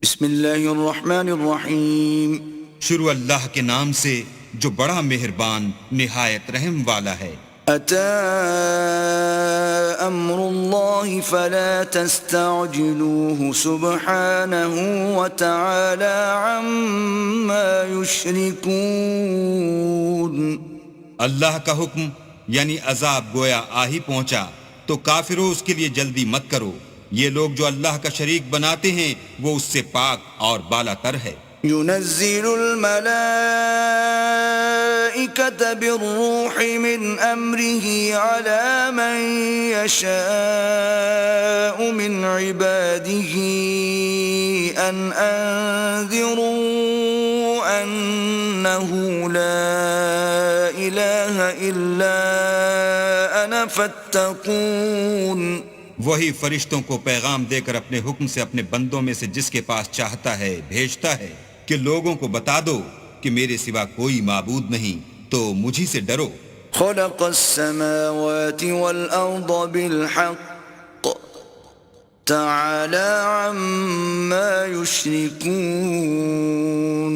بسم اللہ الرحمن الرحیم. شروع اللہ کے نام سے جو بڑا مہربان نہایت رحم والا ہے. اتی امر اللہ فلا تستعجلوه سبحانہ وتعالی عما یشرکون. اللہ کا حکم یعنی عذاب گویا آ ہی پہنچا تو کافروں اس کے لیے جلدی مت کرو. یہ لوگ جو اللہ کا شریک بناتے ہیں وہ اس سے پاک اور بالا تر ہے. ينزل الملائكة بالروح من أمره على من يشاء من عباده أن أنذروا أنه لا إله إلا أنا فاتقون. وہی فرشتوں کو پیغام دے کر اپنے حکم سے اپنے بندوں میں سے جس کے پاس چاہتا ہے بھیجتا ہے کہ لوگوں کو بتا دو کہ میرے سوا کوئی معبود نہیں تو مجھی سے ڈرو. خلق السماوات والأرض بالحق تعالى عما يشركون.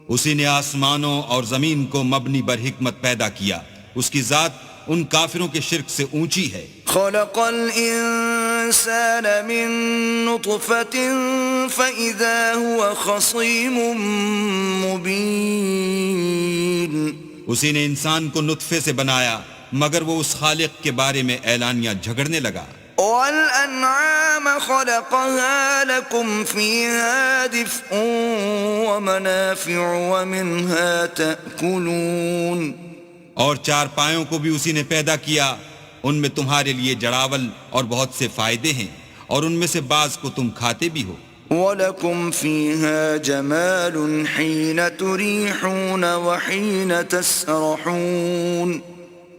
اسی نے آسمانوں اور زمین کو مبنی بر حکمت پیدا کیا. اس کی ذات ان کافروں کے شرک سے اونچی ہے. خلق الانسان من نطفة فإذا هو خصيم مبين. اسی نے انسان کو نطفے سے بنایا مگر وہ اس خالق کے بارے میں اعلانیہ جھگڑنے لگا. والأنعام خلقها لكم فيها دفء ومنافع ومنها تأكلون. اور چار پایوں کو بھی اسی نے پیدا کیا. ان میں تمہارے لیے جڑاول اور بہت سے فائدے ہیں اور ان میں سے بعض کو تم کھاتے بھی ہو. وَلَكُمْ فِيهَا جَمَالٌ حِينَ تُرِيحُونَ وَحِينَ تَسْرَحُونَ.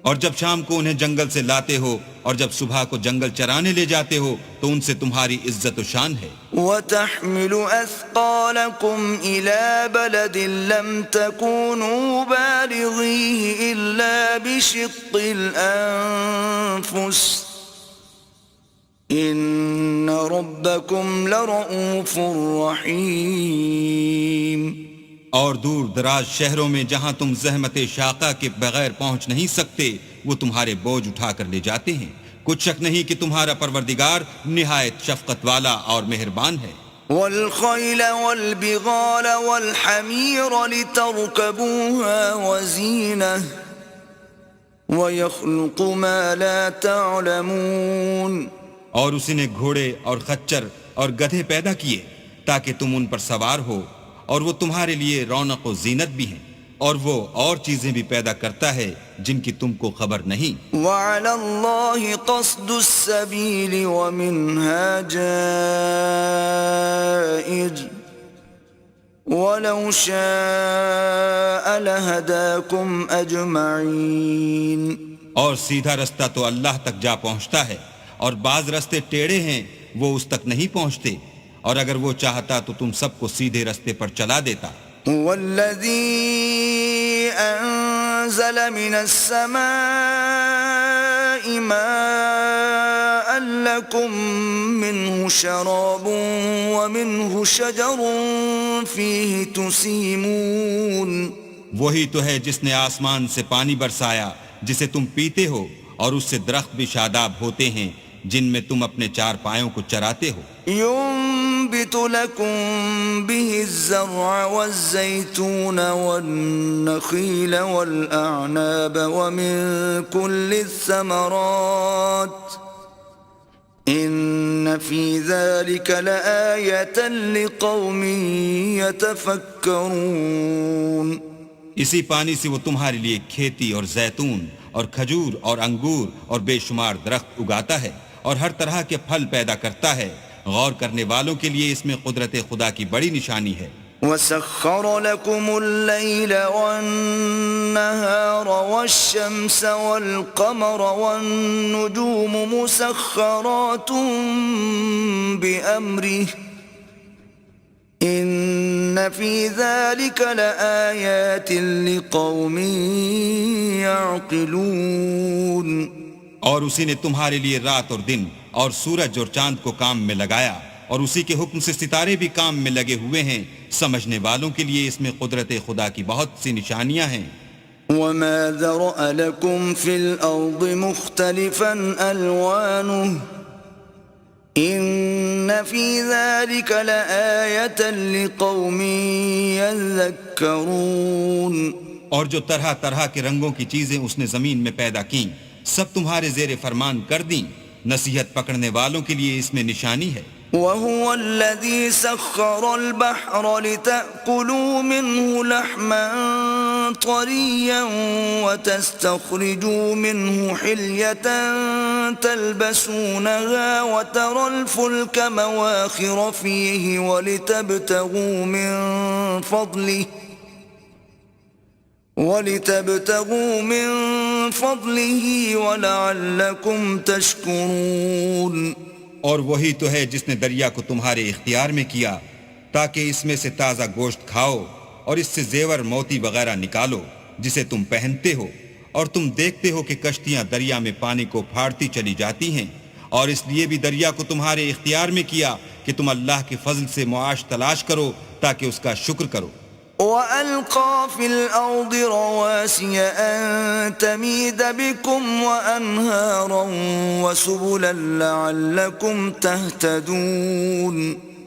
اور جب شام کو انہیں جنگل سے لاتے ہو اور جب صبح کو جنگل چرانے لے جاتے ہو تو ان سے تمہاری عزت و شان ہے. وَتَحْمِلُ أَثْقَالَكُمْ إِلَى بَلَدٍ لَمْ تَكُونُوا بَالِغِيهِ إِلَّا بِشِقِّ الْأَنفُسِ إِنَّ رَبَّكُمْ لَرَءُوفٌ رَحِيمٌ. اور دور دراز شہروں میں جہاں تم زحمت شاقہ کے بغیر پہنچ نہیں سکتے وہ تمہارے بوجھ اٹھا کر لے جاتے ہیں. کچھ شک نہیں کہ تمہارا پروردگار نہایت شفقت والا اور مہربان ہے. وَالْخَيْلَ وَالْبِغَالَ وَالْحَمِيرَ لِتَرْكَبُوهَا وَزِينَةً وَيَخْلُقُ مَا لَا تَعْلَمُونَ. اور اسی نے گھوڑے اور خچر اور گدھے پیدا کیے تاکہ تم ان پر سوار ہو اور وہ تمہارے لیے رونق و زینت بھی ہیں. اور وہ اور چیزیں بھی پیدا کرتا ہے جن کی تم کو خبر نہیں. وَعَلَى اللَّهِ قَصْدُ السَّبِيلِ وَمِنْهَا جَائِرٌ وَلَوْ شَاءَ لَهَدَاكُمْ أَجْمَعِينَ. اور سیدھا رستہ تو اللہ تک جا پہنچتا ہے اور بعض رستے ٹیڑھے ہیں وہ اس تک نہیں پہنچتے اور اگر وہ چاہتا تو تم سب کو سیدھے رستے پر چلا دیتا. والذی انزل من السماء ماء لکم منه شراب ومنه شجر فیہ تسیمون. وہی تو ہے جس نے آسمان سے پانی برسایا جسے تم پیتے ہو اور اس سے درخت بھی شاداب ہوتے ہیں جن میں تم اپنے چار پایوں کو چراتے ہو. ينبت لكم به الزرع والزيتون والنخيل والأعناب ومن كل الثمرات إن في ذلك لآية لقوم يتفكرون. اسی پانی سے وہ تمہارے لیے کھیتی اور زیتون اور کھجور اور انگور اور بے شمار درخت اگاتا ہے اور ہر طرح کے پھل پیدا کرتا ہے. غور کرنے والوں کے لیے اس میں قدرت خدا کی بڑی نشانی ہے. وَسَخَّرَ لَكُمُ اللَّيْلَ وَالنَّهَارَ وَالشَّمْسَ وَالْقَمَرَ وَالنُّجُومُ مُسَخَّرَاتٌ بِأَمْرِهِ إِنَّ فِي ذَلِكَ لَآيَاتٍ لِقَوْمٍ يَعْقِلُونَ. اور اسی نے تمہارے لیے رات اور دن اور سورج اور چاند کو کام میں لگایا اور اسی کے حکم سے ستارے بھی کام میں لگے ہوئے ہیں. سمجھنے والوں کے لیے اس میں قدرت خدا کی بہت سی نشانیاں ہیں. وما ذرأ لكم في الأرض مختلفا ألوانه إن في ذلك لآية لقوم يذكرون. اور جو طرح طرح کے رنگوں کی چیزیں اس نے زمین میں پیدا کیں سب تمہارے زیر فرمان کر دیں. نصیحت پکڑنے والوں کے لیے اس میں نشانی ہے. وهو الذي سخر البحر لتأكلوا منه لحما طريا وتستخرجوا منه حلية تلبسونها وترى الفلك مواخر فيه ولتبتغوا من فضله ولعلكم تشكرون. اور وہی تو ہے جس نے دریا کو تمہارے اختیار میں کیا تاکہ اس میں سے تازہ گوشت کھاؤ اور اس سے زیور موتی وغیرہ نکالو جسے تم پہنتے ہو. اور تم دیکھتے ہو کہ کشتیاں دریا میں پانی کو پھاڑتی چلی جاتی ہیں. اور اس لیے بھی دریا کو تمہارے اختیار میں کیا کہ تم اللہ کے فضل سے معاش تلاش کرو تاکہ اس کا شکر کرو. وَأَلْقَى فِي الْأَرْضِ رَوَاسِيَ أَن تَمِيدَ بِكُمْ وَأَنْهَارًا وَسُبُلًا لَعَلَّكُمْ تَهْتَدُونَ.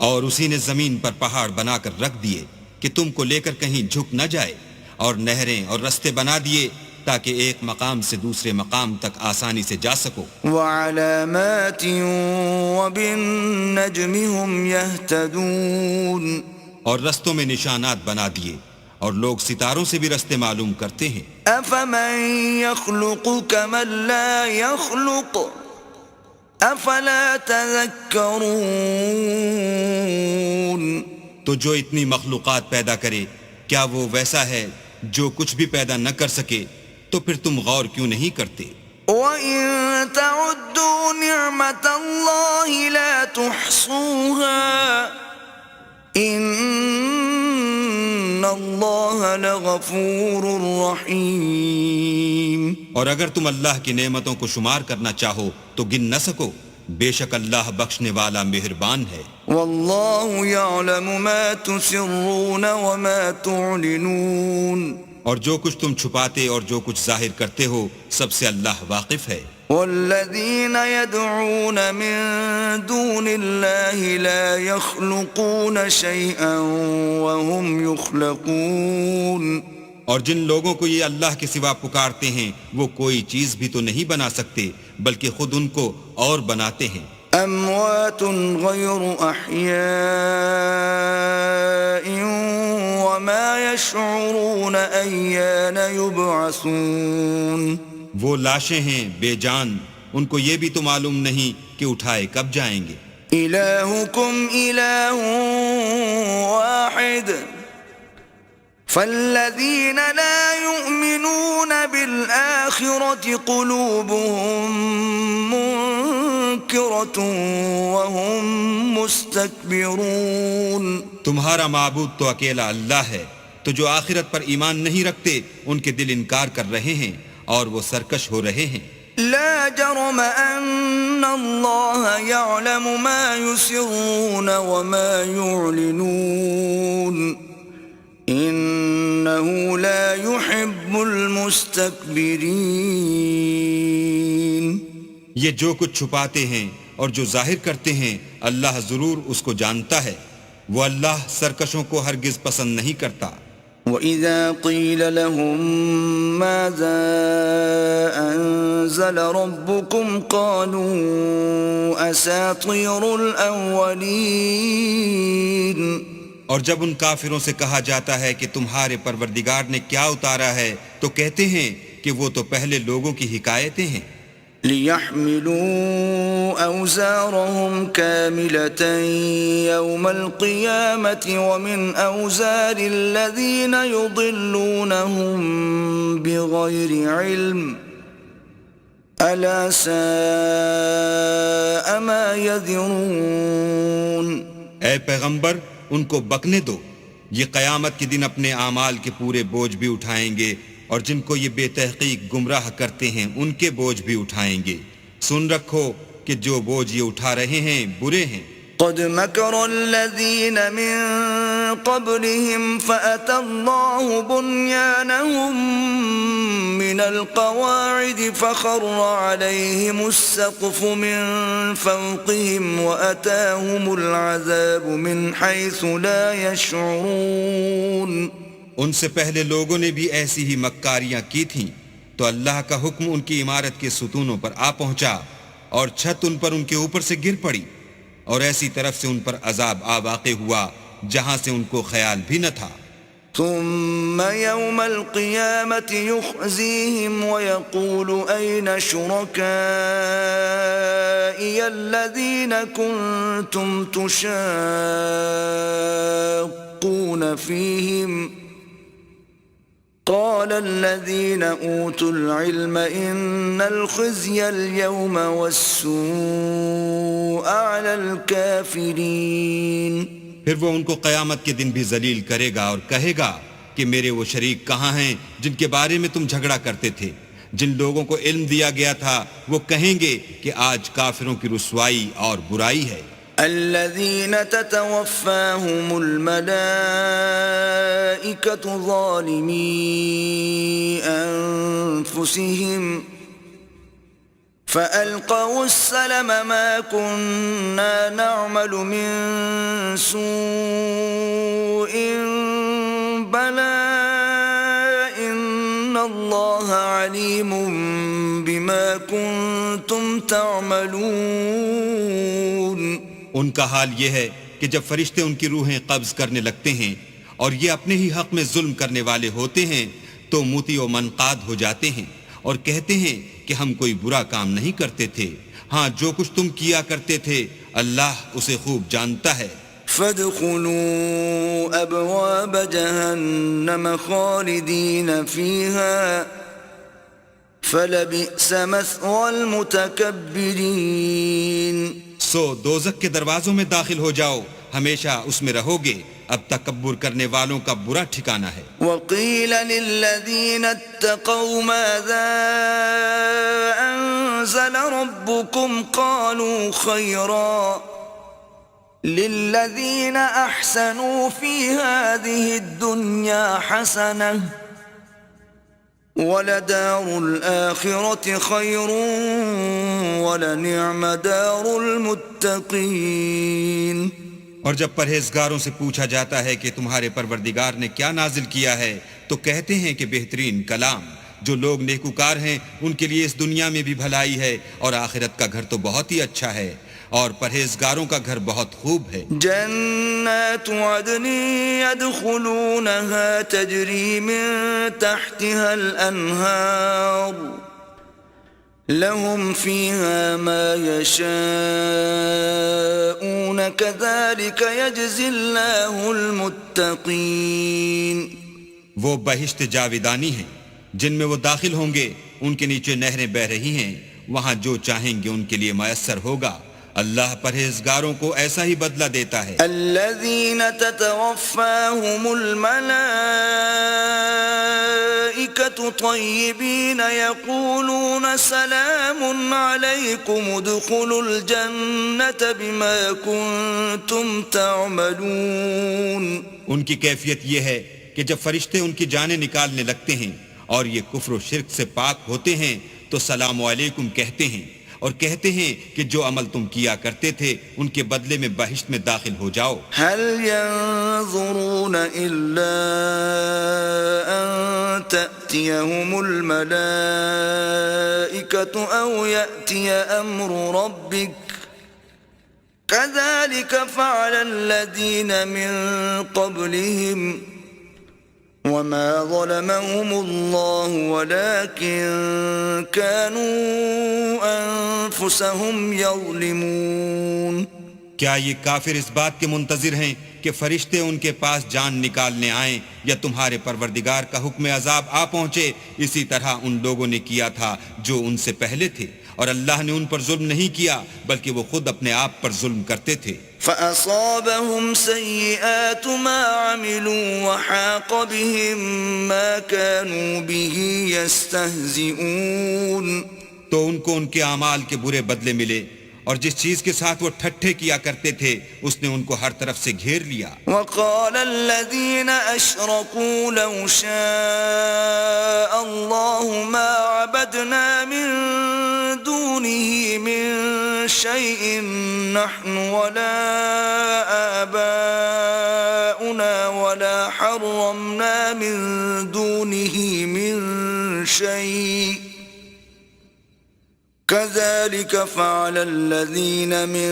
اور اسی نے زمین پر پہاڑ بنا کر رکھ دیے کہ تم کو لے کر کہیں جھک نہ جائے, اور نہریں اور رستے بنا دیے تاکہ ایک مقام سے دوسرے مقام تک آسانی سے جا سکو. وَعَلَامَاتٍ وَبِالنَّجْمِ هُمْ يَهْتَدُونَ. اور رستوں میں نشانات بنا دیے اور لوگ ستاروں سے بھی رستے معلوم کرتے ہیں. أَفَمَن يَخْلُقُ كَمَن لَّا يَخْلُقُ أَفَلَا تَذَكَّرُونَ. تو جو اتنی مخلوقات پیدا کرے کیا وہ ویسا ہے جو کچھ بھی پیدا نہ کر سکے؟ تو پھر تم غور کیوں نہیں کرتے؟ وَإِن تَعُدُّوا نِعْمَةَ اللَّهِ لَا تُحْصُوهَا ان اللہ لغفور رحیم. اور اگر تم اللہ کی نعمتوں کو شمار کرنا چاہو تو گن نہ سکو, بے شک اللہ بخشنے والا مہربان ہے. واللہ یعلم ما تسرون وما تعلنون. اور جو کچھ تم چھپاتے اور جو کچھ ظاہر کرتے ہو سب سے اللہ واقف ہے. والذین يدعون من دون اللہ لا يخلقون شيئا وهم يخلقون. اور جن لوگوں کو یہ اللہ کے سوا پکارتے ہیں وہ کوئی چیز بھی تو نہیں بنا سکتے بلکہ خود ان کو اور بناتے ہیں. اموات غیر احیاء وما يشعرون ایان یبعثون. وہ لاشیں ہیں بے جان, ان کو یہ بھی تو معلوم نہیں کہ اٹھائے کب جائیں گے. الہکم الہ واحد فالذین لا یؤمنون بالآخرة قلوبهم منکرة وهم مستکبرون. تمہارا معبود تو اکیلا اللہ ہے, تو جو آخرت پر ایمان نہیں رکھتے ان کے دل انکار کر رہے ہیں اور وہ سرکش ہو رہے ہیں. لا جرم ان اللہ یعلم ما یسرون وما یعلنون انه لا يحب المستكبرین. یہ جو کچھ چھپاتے ہیں اور جو ظاہر کرتے ہیں اللہ ضرور اس کو جانتا ہے, وہ اللہ سرکشوں کو ہرگز پسند نہیں کرتا. وَإِذَا قِيلَ لَهُم مَّاذَا أَنزَلَ رَبُّكُمْ قَالُوا أَسَاطِيرُ الْأَوَّلِينَ. اور جب ان کافروں سے کہا جاتا ہے کہ تمہارے پروردگار نے کیا اتارا ہے تو کہتے ہیں کہ وہ تو پہلے لوگوں کی حکایتیں ہیں. لِيَحْمِلُوا أَوْزَارَهُمْ كَامِلَةً يَوْمَ الْقِيَامَةِ وَمِنْ أَوْزَارِ الَّذِينَ يُضِلُّونَهُمْ بِغَيْرِ عِلْمٍ أَلَا سَاءَ مَا يَذِرُونَ. اے پیغمبر ان کو بکنے دو, یہ قیامت کے دن اپنے اعمال کے پورے بوجھ بھی اٹھائیں گے اور جن کو یہ بے تحقیق گمراہ کرتے ہیں ان کے بوجھ بھی اٹھائیں گے. سن رکھو کہ جو بوجھ یہ اٹھا رہے ہیں برے ہیں. قد مكر الذين من قبلهم فأتى الله بنيانهم من القواعد فخر عليهم السقف من فوقهم وأتاهم العذاب من حيث لا يشعرون. ان سے پہلے لوگوں نے بھی ایسی ہی مکاریاں کی تھیں تو اللہ کا حکم ان کی عمارت کے ستونوں پر آ پہنچا اور چھت ان پر ان کے اوپر سے گر پڑی اور ایسی طرف سے ان پر عذاب آ واقع ہوا جہاں سے ان کو خیال بھی نہ تھا. ثم يوم القيامة يخزيهم ويقول أين شركائي الذين كنتم تشاقون فيهم قال الذين أوتوا العلم إن الخزي اليوم والسوء على الكافرين. پھر وہ ان کو قیامت کے دن بھی ذلیل کرے گا اور کہے گا کہ میرے وہ شریک کہاں ہیں جن کے بارے میں تم جھگڑا کرتے تھے. جن لوگوں کو علم دیا گیا تھا وہ کہیں گے کہ آج کافروں کی رسوائی اور برائی ہے. الذين تتوفاهم الملائكة ظالمي أنفسهم فألقوا السلم ما كنا نعمل من سوء بلى إن الله عليم بما كنتم تعملون. ان کا حال یہ ہے کہ جب فرشتے ان کی روحیں قبض کرنے لگتے ہیں اور یہ اپنے ہی حق میں ظلم کرنے والے ہوتے ہیں تو موتی و منقاد ہو جاتے ہیں اور کہتے ہیں کہ ہم کوئی برا کام نہیں کرتے تھے. ہاں جو کچھ تم کیا کرتے تھے اللہ اسے خوب جانتا ہے. فادخلوا ابواب جہنم خالدین فیہا فلبئس مثوى المتکبرین. سو دوزخ کے دروازوں میں داخل ہو جاؤ ہمیشہ اس میں رہو گے اب تکبر کرنے والوں کا برا ٹھکانہ ہے. وقیل للذین اتقوا ماذا انزل ربکم قالوا خیرا للذین احسنوا فی هذه الدنیا حسنہ وَلَدَارُ الْآخِرَةِ خَيْرٌ وَلَنِعْمَ دَارُ الْمُتَّقِينَ. اور جب پرہیزگاروں سے پوچھا جاتا ہے کہ تمہارے پروردگار نے کیا نازل کیا ہے تو کہتے ہیں کہ بہترین کلام. جو لوگ نیکوکار ہیں ان کے لیے اس دنیا میں بھی بھلائی ہے اور آخرت کا گھر تو بہت ہی اچھا ہے اور پرہیزگاروں کا گھر بہت خوب ہے. جنات عدن يدخلونها تجری من تحتها الانہار لهم فيها ما يشاءون كذلك يجزي الله المتقين. وہ بہشت جاویدانی ہیں جن میں وہ داخل ہوں گے ان کے نیچے نہریں بہ رہی ہیں وہاں جو چاہیں گے ان کے لیے میسر ہوگا. اللہ پرہیزگاروں کو ایسا ہی بدلہ دیتا ہے. الذین تتوفاهم الملائکۃ طیبین یقولون سلام علیکم ادخلوا الجنۃ بما کنتم تعملون. ان کی کیفیت یہ ہے کہ جب فرشتے ان کی جانیں نکالنے لگتے ہیں اور یہ کفر و شرک سے پاک ہوتے ہیں تو سلام علیکم کہتے ہیں اور کہتے ہیں کہ جو عمل تم کیا کرتے تھے ان کے بدلے میں بہشت میں داخل ہو جاؤ. هل ينظرون الا ان تأتيهم الملائكة او يأتي امر ربك كذلك فعل الذين من قبلهم وما ظلمهم الله ولكن كانوا انفسهم يظلمون. کیا یہ کافر اس بات کے منتظر ہیں کہ فرشتے ان کے پاس جان نکالنے آئیں یا تمہارے پروردگار کا حکم عذاب آ پہنچے؟ اسی طرح ان لوگوں نے کیا تھا جو ان سے پہلے تھے اور اللہ نے ان پر ظلم نہیں کیا بلکہ وہ خود اپنے آپ پر ظلم کرتے تھے. فَأَصَابَهُمْ سَيِّئَاتُ مَا عَمِلُوا وَحَاقَ بِهِمْ مَا كَانُوا بِهِ يَسْتَهْزِئُونَ. تو ان کو ان کے اعمال کے برے بدلے ملے اور جس چیز کے ساتھ وہ ٹھٹھے کیا کرتے تھے اس نے ان کو ہر طرف سے گھیر لیا. وقال الذين أشركوا لو شاء الله ما عبدنا من دونه من شيء نحن ولا آباؤنا ولا حرمنا من دونه من شيء كذلك فعل الذين من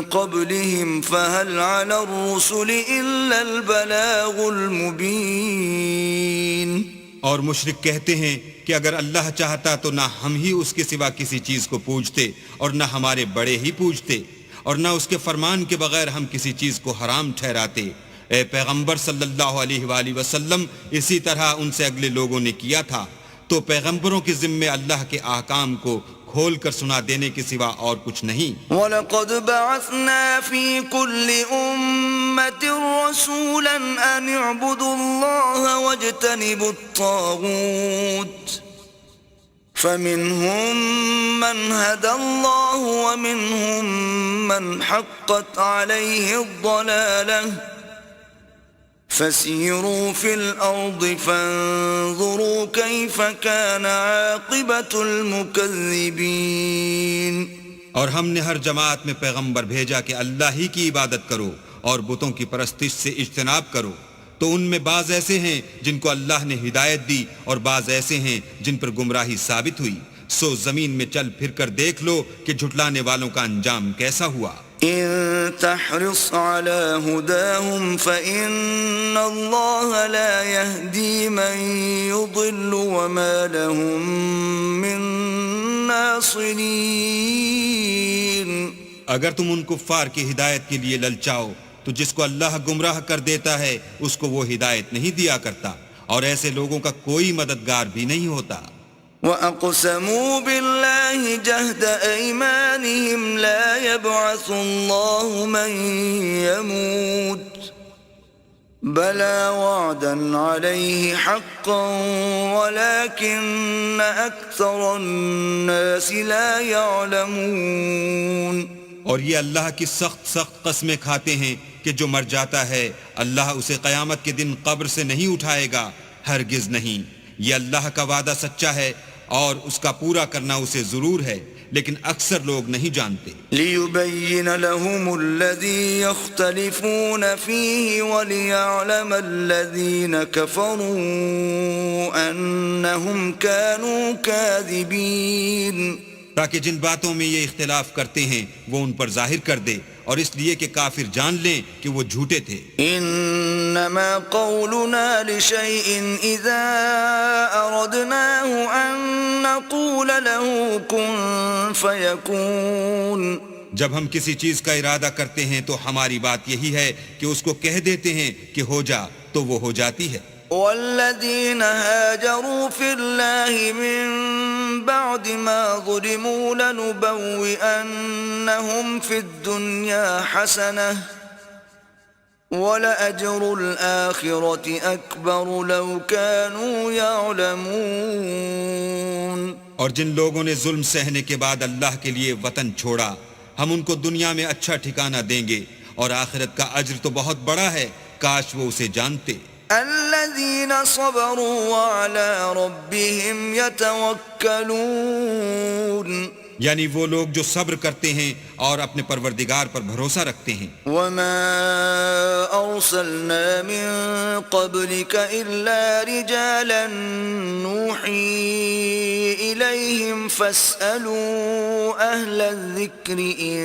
قبلهم فهل على الرسل إلا البلاغ المبين. اور مشرک کہتے ہیں کہ اگر اللہ چاہتا تو نہ ہم ہی اس کے سوا کسی چیز کو پوجتے اور نہ ہمارے بڑے ہی پوجتے اور نہ اس کے فرمان کے بغیر ہم کسی چیز کو حرام ٹھہراتے. اے پیغمبر صلی اللہ علیہ وآلہ وسلم اسی طرح ان سے اگلے لوگوں نے کیا تھا. تو پیغمبروں کے ذمے اللہ کے احکام کو کھول کر سنا دینے کے سوا اور کچھ نہیں. وَلَقَدْ بَعَثْنَا فِي كُلِّ أُمَّةٍ رَسُولًا أَنِ اعْبُدُوا اللَّهَ وَاجْتَنِبُوا الطَّاغُوتَ فَمِنْهُمْ مَنْ هَدَى اللَّهُ وَمِنْهُمْ مَنْ حَقَّتْ عَلَيْهِ الضَّلَالَةُ فَسِيرُوا فِي الْأَرْضِ فَانظُرُوا كَيْفَ كَانَ عَاقِبَةُ الْمُكَذِّبِينَ. اور ہم نے ہر جماعت میں پیغمبر بھیجا کہ اللہ ہی کی عبادت کرو اور بتوں کی پرستش سے اجتناب کرو. تو ان میں بعض ایسے ہیں جن کو اللہ نے ہدایت دی اور بعض ایسے ہیں جن پر گمراہی ثابت ہوئی. سو زمین میں چل پھر کر دیکھ لو کہ جھٹلانے والوں کا انجام کیسا ہوا. إن تحرص على هداهم فإن الله لا يهدي من يضل وما لهم من ناصرين. اگر تم ان کفار کی ہدایت کے لیے للچاؤ تو جس کو اللہ گمراہ کر دیتا ہے اس کو وہ ہدایت نہیں دیا کرتا اور ایسے لوگوں کا کوئی مددگار بھی نہیں ہوتا. وَأَقْسَمُوا بِاللَّهِ جَهْدَ أَيْمَانِهِمْ لَا يَبْعَثُ اللَّهُ مَن يَمُوتُ بَلَى وَعْدًا عَلَيْهِ حَقًّا وَلَكِنَّ أَكْثَرَ النَّاسِ لَا يَعْلَمُونَ. اور یہ اللہ کی سخت قسمیں کھاتے ہیں کہ جو مر جاتا ہے اللہ اسے قیامت کے دن قبر سے نہیں اٹھائے گا. ہرگز نہیں. یہ اللہ کا وعدہ سچا ہے اور اس کا پورا کرنا اسے ضرور ہے لیکن اکثر لوگ نہیں جانتے. لِيُبَيِّنَ لَهُمُ الَّذِي يَخْتَلِفُونَ فِيهِ وَلِيَعْلَمَ الَّذِينَ كَفَرُوا أَنَّهُمْ كَانُوا كَاذِبِينَ. تاکہ جن باتوں میں یہ اختلاف کرتے ہیں وہ ان پر ظاہر کر دے اور اس لیے کہ کافر جان لیں کہ وہ جھوٹے تھے. انما قولنا لشيء اذا اردناه ان نقول له كن فيكون. جب ہم کسی چیز کا ارادہ کرتے ہیں تو ہماری بات یہی ہے کہ اس کو کہہ دیتے ہیں کہ ہو جا تو وہ ہو جاتی ہے. والذين هاجروا في الله من بعد ما ظلموا لنبوئنهم في الدنيا حسنة ولأجر الآخرة أكبر لو كانوا يعلمون. اور جن لوگوں نے ظلم سہنے کے بعد اللہ کے لیے وطن چھوڑا ہم ان کو دنیا میں اچھا ٹھکانہ دیں گے اور آخرت کا اجر تو بہت بڑا ہے کاش وہ اسے جانتے. الذين صبروا وعلى ربهم يتوكلون. یعنی وہ لوگ جو صبر کرتے ہیں اور اپنے پروردگار پر بھروسہ رکھتے ہیں. وما ارسلنا من قبلك الا رجالا نوحي اليهم فاسالوا اهل الذكر ان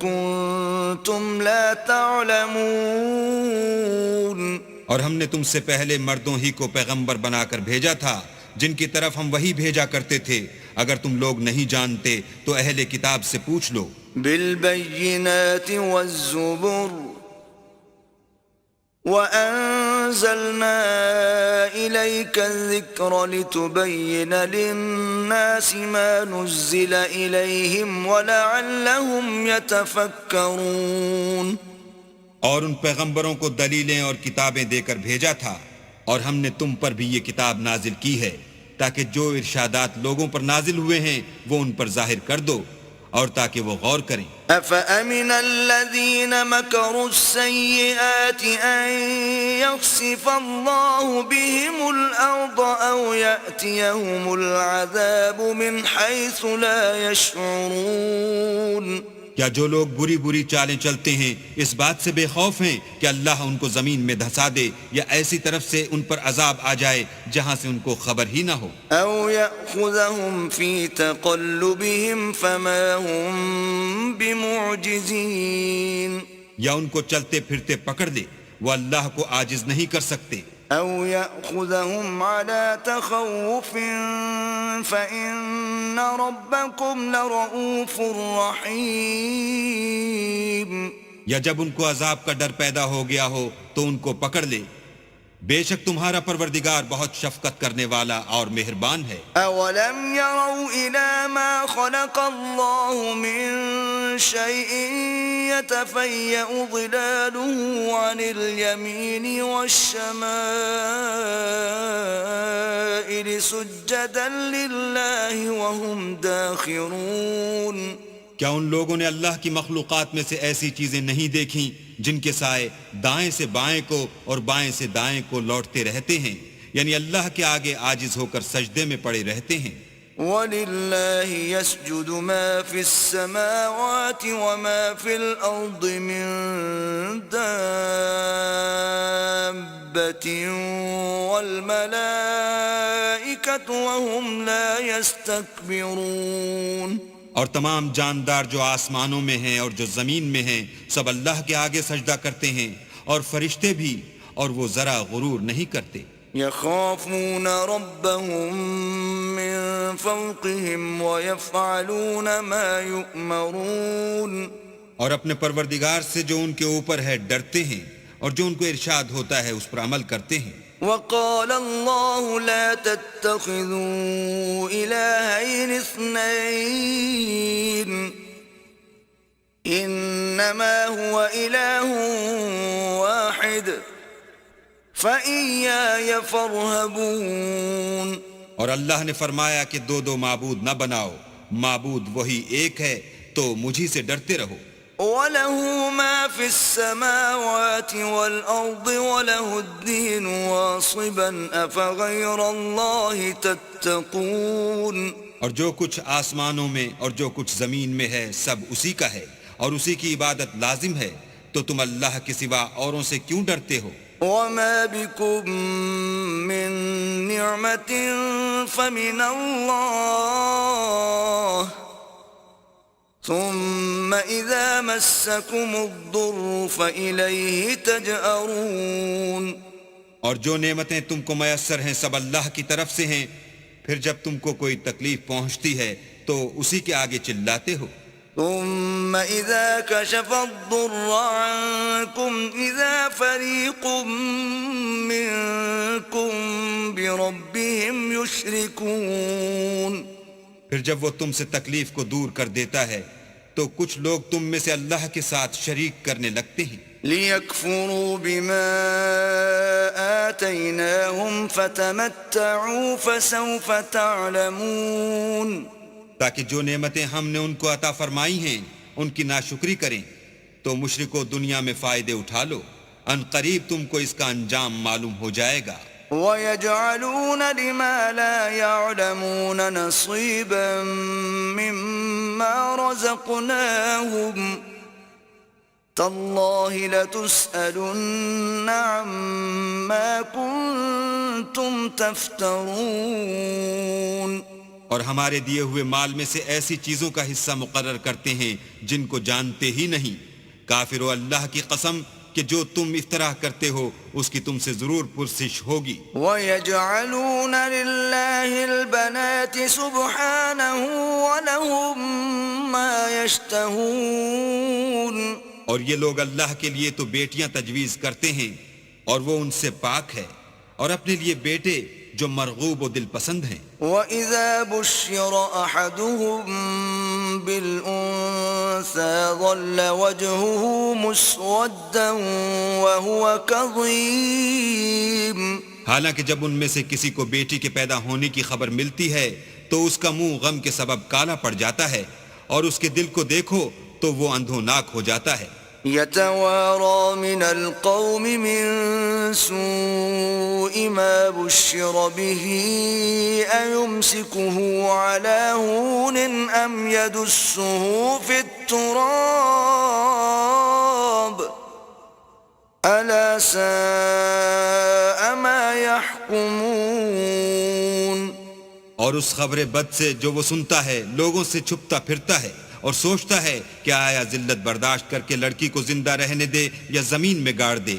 كنتم لا تعلمون. اور ہم نے تم سے پہلے مردوں ہی کو پیغمبر بنا کر بھیجا تھا جن کی طرف ہم وہی بھیجا کرتے تھے. اگر تم لوگ نہیں جانتے تو اہل کتاب سے پوچھ لو. بالبينات والزبر وأنزلنا إليك الذكر لتبين للناس ما نزل إليهم ولعلهم يتفكرون. اور ان پیغمبروں کو دلیلیں اور کتابیں دے کر بھیجا تھا اور ہم نے تم پر بھی یہ کتاب نازل کی ہے تاکہ جو ارشادات لوگوں پر نازل ہوئے ہیں وہ ان پر ظاہر کر دو اور تاکہ وہ غور کریں. أفأمن الذين مكروا السيئات أن يخسف الله بهم الأرض أو يأتيهم العذاب من حيث لا يشعرون. کیا جو لوگ بری بری چالیں چلتے ہیں اس بات سے بے خوف ہیں کہ اللہ ان کو زمین میں دھسا دے یا ایسی طرف سے ان پر عذاب آ جائے جہاں سے ان کو خبر ہی نہ ہو؟ أو يأخذهم في تقلبهم فما هم بمعجزين. یا ان کو چلتے پھرتے پکڑ لے، وہ اللہ کو عاجز نہیں کر سکتے. أو يأخذهم على تخوف فإن ربكم لرؤوف رحيم. یا جب ان کو عذاب کا ڈر پیدا ہو گیا ہو تو ان کو پکڑ لے، بے شک تمہارا پروردگار بہت شفقت کرنے والا اور مہربان ہے. أولم يروا إلى ما خلق الله من شيء يتفيأ ظلاله عن اليمين والشمائل سجدا لله وهم داخرون. کیا ان لوگوں نے اللہ کی مخلوقات میں سے ایسی چیزیں نہیں دیکھیں جن کے سائے دائیں سے بائیں کو اور بائیں سے دائیں کو لوٹتے رہتے ہیں، یعنی اللہ کے آگے عاجز ہو کر سجدے میں پڑے رہتے ہیں. وَلِلَّهِ يَسْجُدُ مَا فِي السَّمَاوَاتِ وَمَا فِي الْأَرْضِ مِن دَابَّةٍ وَالْمَلَائِكَةُ وَهُمْ لَا يَسْتَكْبِرُونَ. اور تمام جاندار جو آسمانوں میں ہیں اور جو زمین میں ہیں سب اللہ کے آگے سجدہ کرتے ہیں، اور فرشتے بھی، اور وہ ذرا غرور نہیں کرتے. يخافون ربهم من فوقهم ويفعلون ما يؤمرون. اور اپنے پروردگار سے جو ان کے اوپر ہے ڈرتے ہیں، اور جو ان کو ارشاد ہوتا ہے اس پر عمل کرتے ہیں. وقال الله لا تتخذوا إلهين اثنين إنما هو إله واحد فإياي فارهبون. اور اللہ نے فرمایا کہ دو دو معبود نہ بناؤ، معبود وہی ایک ہے تو مجھی سے ڈرتے رہو. وَلَهُ مَا فِي السَّمَاوَاتِ وَالْأَرْضِ وَلَهُ الدِّينُ وَاصِبًا أَفَغَيْرَ اللَّهِ تَتَّقُونَ. اور جو کچھ آسمانوں میں اور جو کچھ زمین میں ہے سب اسی کا ہے، اور اسی کی عبادت لازم ہے، تو تم اللہ کے سوا اوروں سے کیوں ڈرتے ہو؟ وَمَا بِكُم مِّن نِّعْمَةٍ فَمِنَ اللَّهِ ثم اذا مسكم الضر فإليه تجأرون. اور جو نعمتیں تم کو میسر ہیں سب اللہ کی طرف سے ہیں، پھر جب تم کو کوئی تکلیف پہنچتی ہے تو اسی کے آگے چلاتے ہو. ثم اذا كشف الضر عنكم اذا فريق منكم بربهم يشركون. پھر جب وہ تم سے تکلیف کو دور کر دیتا ہے تو کچھ لوگ تم میں سے اللہ کے ساتھ شریک کرنے لگتے ہیں. لِيَكْفُرُوا بِمَا آتَيْنَاهُمْ فَتَمَتَّعُوا فَسَوْفَ تَعْلَمُونَ. تاکہ جو نعمتیں ہم نے ان کو عطا فرمائی ہیں ان کی ناشکری کریں تو مشرکو دنیا میں فائدے اٹھا لو، ان قریب تم کو اس کا انجام معلوم ہو جائے گا. وَيَجْعَلُونَ لِمَا لَا يَعْلَمُونَ نَصِيبًا مِّمَّا رَزَقْنَاهُمْ تَاللَّهِ لَتُسْأَلُنَّ عَمَّا كُنتُمْ تَفْتَرُونَ. اور ہمارے دیے ہوئے مال میں سے ایسی چیزوں کا حصہ مقرر کرتے ہیں جن کو جانتے ہی نہیں. کافرو اللہ کی قسم کہ جو تم افطراء کرتے ہو اس کی تم سے ضرور پرسش ہوگی. وَيَجْعَلُونَ لِلَّهِ الْبَنَاتِ سُبْحَانَهُ وَلَهُم مَّا يَشْتَهُونَ. اور یہ لوگ اللہ کے لیے تو بیٹیاں تجویز کرتے ہیں اور وہ ان سے پاک ہے، اور اپنے لیے بیٹے جو مرغوب و دل پسند ہیں. وَإِذَا بُشِّرَ أَحَدُهُم بِالْأُنثَىٰ ظَلَّ وَجْهُهُ مُسْوَدًّا وَهُوَ كَظِيمٌ. حالانکہ جب ان میں سے کسی کو بیٹی کے پیدا ہونے کی خبر ملتی ہے تو اس کا منہ غم کے سبب کالا پڑ جاتا ہے، اور اس کے دل کو دیکھو تو وہ اندھوناک ہو جاتا ہے. يتوارى من القوم من سوء ما بشر به أيمسكه على هون أم يدسه في التراب ألا ساء ما يحكمون. اور اس خبر بد سے جو وہ سنتا ہے لوگوں سے چھپتا پھرتا ہے اور سوچتا ہے کہ آیا ذلت برداشت کر کے لڑکی کو زندہ رہنے دے یا زمین میں گاڑ دے.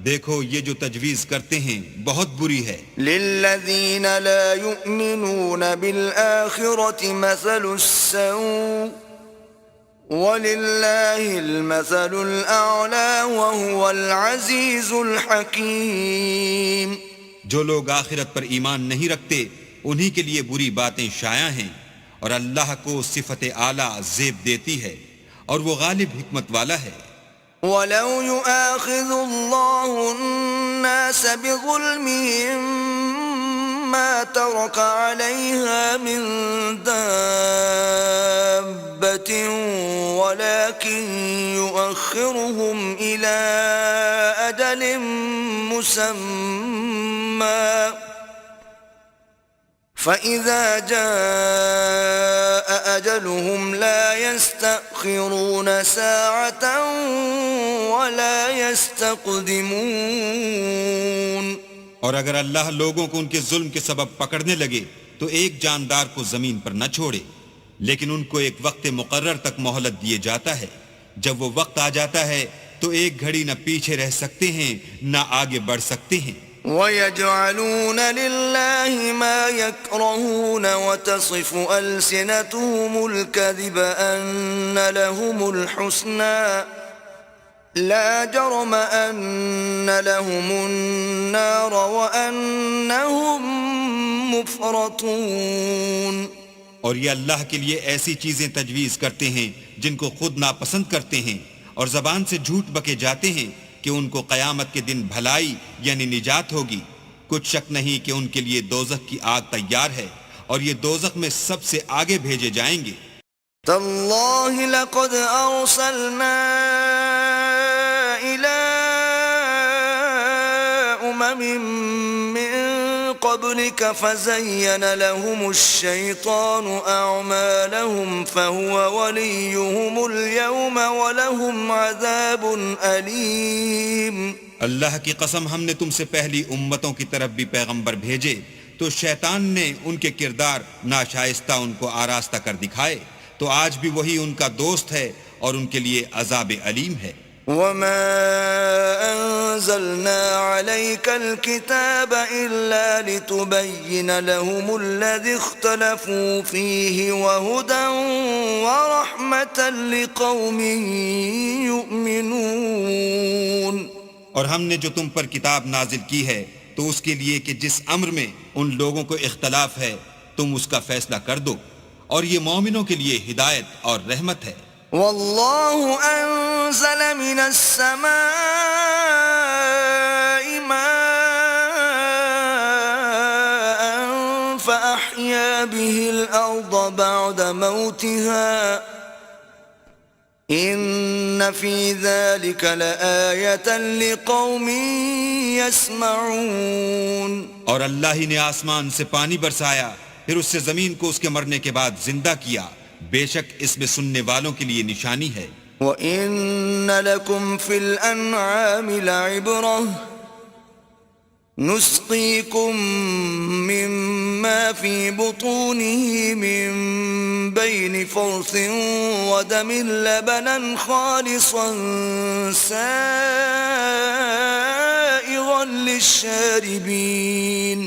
دیکھو یہ جو تجویز کرتے ہیں بہت بری ہے. للذین لا یؤمنون بالآخرة مثل السوء وللہ المثل الأعلی وهو العزیز الحکیم. جو لوگ آخرت پر ایمان نہیں رکھتے انہی کے لیے بری باتیں شائع ہیں، اور اللہ کو صفت اعلیٰ زیب دیتی ہے اور وہ غالب حکمت والا ہے. وَلَوْ يُؤَاخِذُ اللَّهُ النَّاسَ بِظُلْمِهِمْ مَا تَرَكَ عَلَيْهَا مِنْ دَابَّةٍ وَلَكِنْ يُؤَخِّرُهُمْ إِلَى أَجَلٍ مُّسَمًّى فَإِذَا جَاءَ أَجَلُهُمْ لَا يَسْتَأْخِرُونَ سَاعَةً وَلَا يَسْتَقْدِمُونَ. اور اگر اللہ لوگوں کو ان کے ظلم کے سبب پکڑنے لگے تو ایک جاندار کو زمین پر نہ چھوڑے، لیکن ان کو ایک وقت مقرر تک مہلت دیے جاتا ہے. جب وہ وقت آ جاتا ہے تو ایک گھڑی نہ پیچھے رہ سکتے ہیں نہ آگے بڑھ سکتے ہیں. وَيَجْعَلُونَ لِلَّهِ مَا يَكْرَهُونَ وَتَصِفُ أَلْسِنَتُهُمُ الْكَذِبَ أَنَّ لَهُمُ الْحُسْنَى لَا جَرَمَ أَنَّ لَهُمُ النَّارَ وَأَنَّهُمْ مُفْرَطُونَ. اور یہ اللہ کے لیے ایسی چیزیں تجویز کرتے ہیں جن کو خود ناپسند کرتے ہیں، اور زبان سے جھوٹ بکے جاتے ہیں کہ ان کو قیامت کے دن بھلائی یعنی نجات ہوگی. کچھ شک نہیں کہ ان کے لیے دوزخ کی آگ تیار ہے اور یہ دوزخ میں سب سے آگے بھیجے جائیں گے. تاللہ لقد ارسلنا الى من قبلك فزين لهم الشيطان اعمالهم فهو وليهم اليوم ولهم عذاب اليم. اللہ کی قسم ہم نے تم سے پہلی امتوں کی طرف بھی پیغمبر بھیجے تو شیطان نے ان کے کردار ناشائستہ ان کو آراستہ کر دکھائے، تو آج بھی وہی ان کا دوست ہے اور ان کے لیے عذاب علیم ہے. وما أنزلنا عليك الكتاب إلا لتبين لهم الذي اختلفوا فيه وهدى ورحمة لقوم يؤمنون. اور ہم نے جو تم پر کتاب نازل کی ہے تو اس کے لیے کہ جس امر میں ان لوگوں کو اختلاف ہے تم اس کا فیصلہ کر دو، اور یہ مومنوں کے لیے ہدایت اور رحمت ہے. والله أنزل من السماء ماء فأحيا به الأرض بعد موتها إن في ذلك لآية لقوم يسمعون. اور اللہ ہی نے آسمان سے پانی برسایا، پھر اس سے زمین کو اس کے مرنے کے بعد زندہ کیا، بے شک اس میں سننے والوں کے لیے نشانی ہے. وَإِنَّ لَكُمْ فِي الْأَنْعَامِ لَعِبْرَةً نُسْقِيكُم مِّمَّا فِي بُطُونِهِ مِن بَيْنِ فَرْثٍ وَدَمٍ لَبَنًا خَالِصًا سَائِغًا لِلشَّارِبِينَ.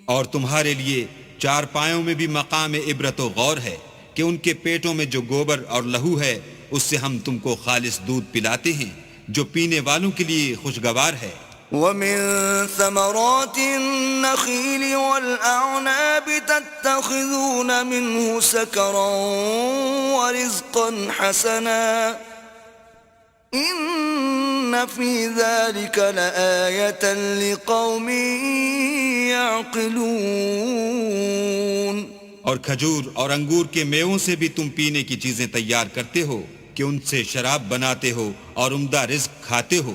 اور تمہارے لیے چار پایوں میں بھی مقام عبرت و غور ہے کہ ان کے پیٹوں میں جو گوبر اور لہو ہے اس سے ہم تم کو خالص دودھ پلاتے ہیں جو پینے والوں کے لیے خوشگوار ہے. وَمِن ثَمَرَاتِ النَّخِيلِ وَالْأَعْنَابِ تَتَّخِذُونَ مِنْهُ سَكَرًا وَرِزْقًا حَسَنًا إِنَّ فِي ذَلِكَ لَآيَةً لِقَوْمٍ يَعْقِلُونَ. اور کھجور اور انگور کے میووں سے بھی تم پینے کی چیزیں تیار کرتے ہو کہ ان سے شراب بناتے ہو اور عمدہ رزق کھاتے ہو.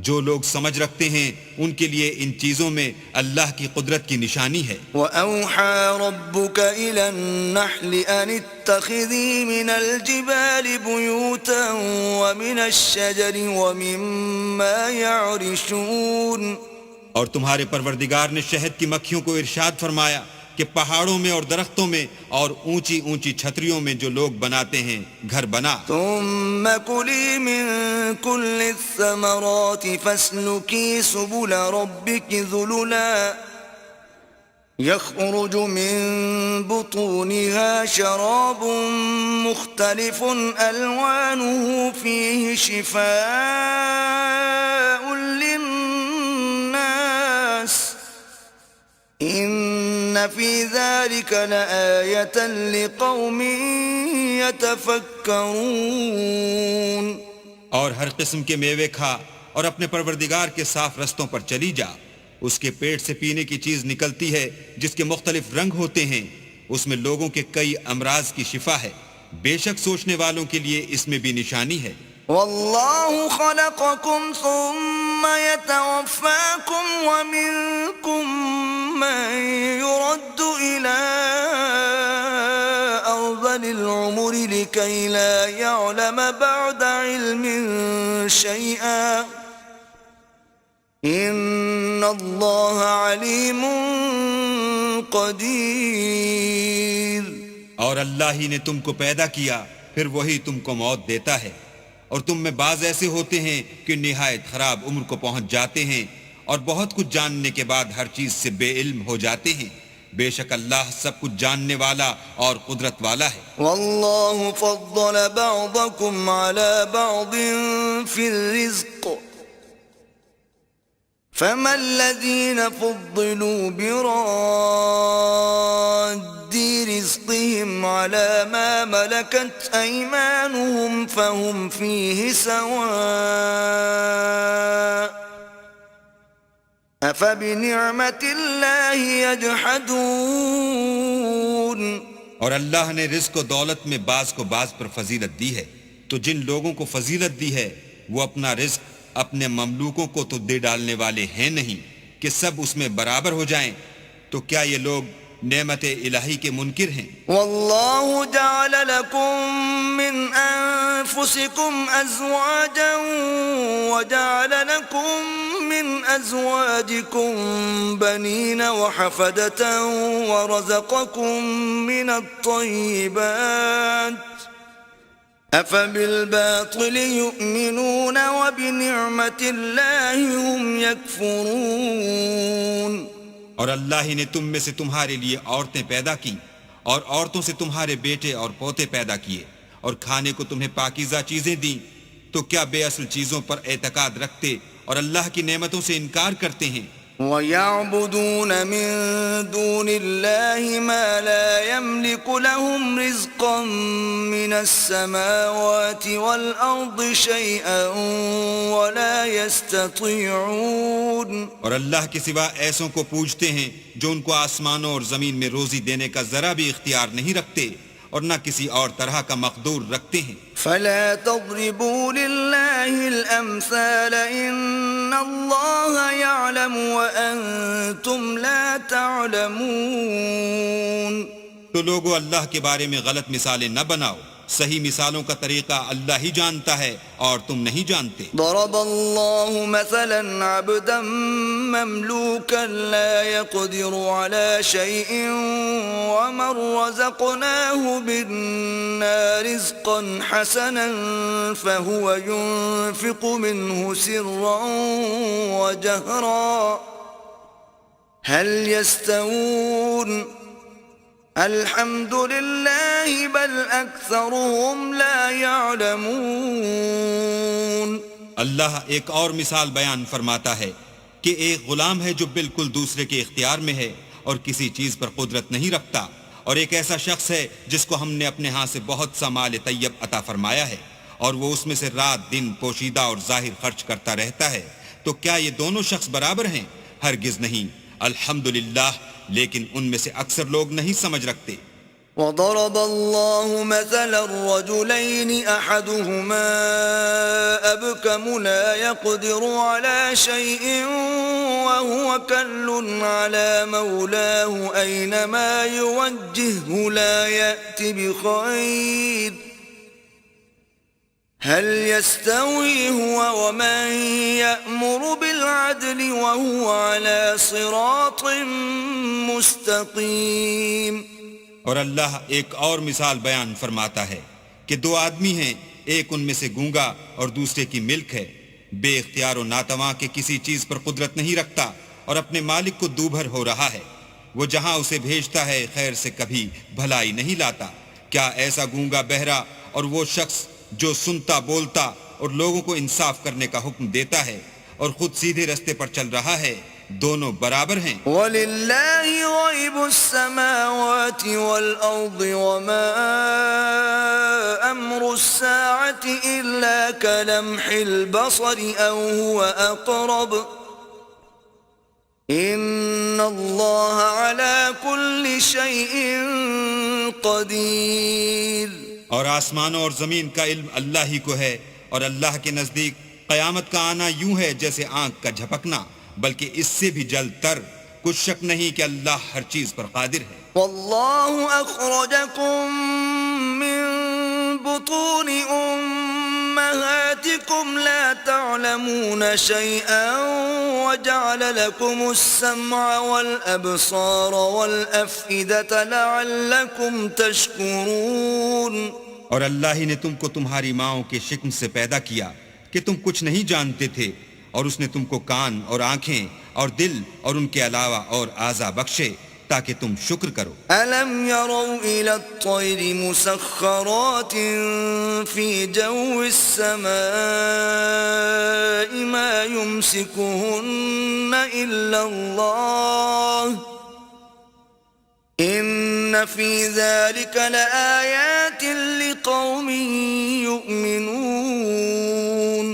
جو لوگ سمجھ رکھتے ہیں ان کے لیے ان چیزوں میں اللہ کی قدرت کی نشانی ہے. وَأَوْحَى رَبُّكَ إِلَى النَّحْلِ أَنِ اتَّخِذِي مِنَ الْجِبَالِ بُيُوتًا وَمِنَ الشَّجَرِ وَمِمَّا يَعْرِشُونَ. اور تمہارے پروردگار نے شہد کی مکھیوں کو ارشاد فرمایا کہ پہاڑوں میں اور درختوں میں اور اونچی اونچی چھتریوں میں جو لوگ بناتے ہیں گھر بنا. ثم كلي من كل الثمرات فاسلكي سبل ربك ذللا يخرج من بطونها شراب مختلف ألوانه فيه شفاء للناس إن في ذلك لآية لقوم يتفكرون. اور ہر قسم کے میوے کھا اور اپنے پروردگار کے صاف رستوں پر چلی جا. اس کے پیٹ سے پینے کی چیز نکلتی ہے جس کے مختلف رنگ ہوتے ہیں. اس میں لوگوں کے کئی امراض کی شفا ہے. بے شک سوچنے والوں کے لیے اس میں بھی نشانی ہے. والله خلقكم ثم يتوفاكم ومنكم من يرد إلى أرذل العمر لكي لا يعلم بعد علم شيئا إن الله عليم قدير. اور اللہ ہی نے تم کو پیدا کیا پھر وہی تم کو موت دیتا ہے. اور تم میں بعض ایسے ہوتے ہیں کہ نہایت خراب عمر کو پہنچ جاتے ہیں اور بہت کچھ جاننے کے بعد ہر چیز سے بے علم ہو جاتے ہیں. بے شک اللہ سب کچھ جاننے والا اور قدرت والا ہے. والله فضل بعضكم على بعض في الرزق فما الذين فضلوا براد رزقهم على ما ملكت أيمانهم فهم فيه سواء أفبنعمة الله يجحدون. اور اللہ نے رزق و دولت میں بعض کو بعض پر فضیلت دی ہے تو جن لوگوں کو فضیلت دی ہے وہ اپنا رزق اپنے مملوکوں کو تو دے ڈالنے والے ہیں نہیں کہ سب اس میں برابر ہو جائیں. تو کیا یہ لوگ نعمت الہی کے منکر ہیں؟ والله جعل لكم من أنفسكم أزواجا وجعل لكم من أزواجكم بنين وحفدة ورزقكم من الطيبات أفبالباطل يؤمنون وبنعمة الله هم يكفرون. اور اللہ ہی نے تم میں سے تمہارے لیے عورتیں پیدا کی اور عورتوں سے تمہارے بیٹے اور پوتے پیدا کیے اور کھانے کو تمہیں پاکیزہ چیزیں دیں. تو کیا بے اصل چیزوں پر اعتقاد رکھتے اور اللہ کی نعمتوں سے انکار کرتے ہیں؟ وَيَعْبُدُونَ مِن دُونِ اللَّهِ مَا لَا يَمْلِكُ لَهُمْ رِزْقًا مِّنَ السَّمَاوَاتِ وَالْأَرْضِ شَيْئًا وَلَا يَسْتَطِيعُونَ. اور اللہ کے سوا ایسوں کو پوجتے ہیں جو ان کو آسمانوں اور زمین میں روزی دینے کا ذرا بھی اختیار نہیں رکھتے اور نہ کسی اور طرح کا مقدور رکھتے ہیں. فلا تضربوا لله الأمثال إن الله يعلم وأنتم لا تعلمون. تو لوگو اللہ کے بارے میں غلط مثالیں نہ بناؤ. صحیح مثالوں کا طریقہ اللہ ہی جانتا ہے اور تم نہیں جانتے. ضرب الله مثلا عبدا مملوكا لا يقدر على شيء ومن رزقناه منا رزقا حسنا فهو ينفق منه سرا وجهرا هل يستوون الحمد لله بل اکثرهم لا يعلمون. اللہ ایک اور مثال بیان فرماتا ہے کہ ایک غلام ہے جو بالکل دوسرے کے اختیار میں ہے اور کسی چیز پر قدرت نہیں رکھتا، اور ایک ایسا شخص ہے جس کو ہم نے اپنے ہاں سے بہت سا مال طیب عطا فرمایا ہے اور وہ اس میں سے رات دن پوشیدہ اور ظاہر خرچ کرتا رہتا ہے. تو کیا یہ دونوں شخص برابر ہیں؟ ہرگز نہیں. الحمدللہ، لیکن ان میں سے اکثر لوگ نہیں سمجھ رکھتے. وضرب الله مثلا الرجلين أحدهما أبكم لا يقدر على شيء وهو كل على مولاه أينما يوجهه لا يأتي بخير هل يستوي هو ومن يأمر بالعدل وهو على صراط مستقيم. اور اللہ ایک اور مثال بیان فرماتا ہے کہ دو آدمی ہیں، ایک ان میں سے گونگا اور دوسرے کی ملک ہے، بے اختیار و ناتواں کے کسی چیز پر قدرت نہیں رکھتا اور اپنے مالک کو دوبھر ہو رہا ہے، وہ جہاں اسے بھیجتا ہے خیر سے کبھی بھلائی نہیں لاتا. کیا ایسا گونگا بہرا اور وہ شخص جو سنتا بولتا اور لوگوں کو انصاف کرنے کا حکم دیتا ہے اور خود سیدھے رستے پر چل رہا ہے، دونوں برابر ہیں. وَلِلَّهِ غَيْبُ السَّمَاوَاتِ وَالْأَرْضِ وَمَا أَمْرُ السَّاعَةِ إِلَّا كَلَمْحِ الْبَصَرِ أَوْ هُوَ أَقْرَبُ إِنَّ اللَّهَ عَلَى كُلِّ شَيْءٍ قَدِيرٌ. اور آسمانوں اور زمین کا علم اللہ ہی کو ہے، اور اللہ کے نزدیک قیامت کا آنا یوں ہے جیسے آنکھ کا جھپکنا، بلکہ اس سے بھی جلد تر. کچھ شک نہیں کہ اللہ ہر چیز پر قادر ہے. واللہ اخرجکم من بطون امہاتکم لا تعلمون شیئا وجعل لکم السمع والابصار والافئدة لعلکم تشکرون. اور اللہ ہی نے تم کو تمہاری ماؤں کے شکم سے پیدا کیا کہ تم کچھ نہیں جانتے تھے، اور اس نے تم کو کان اور آنکھیں اور دل اور ان کے علاوہ اور اعضاء بخشے تاکہ تم شکر کرو. أَلَمْ يَرَوْا إِلَى الطَّيْرِ مُسَخَّرَاتٍ فِي جَوِّ السَّمَاءِ مَا يُمْسِكُهُنَّ إِلَّا اللَّهُ إِنَّ فِي ذَلِكَ لَآيَاتٍ لِقَوْمٍ يُؤْمِنُونَ.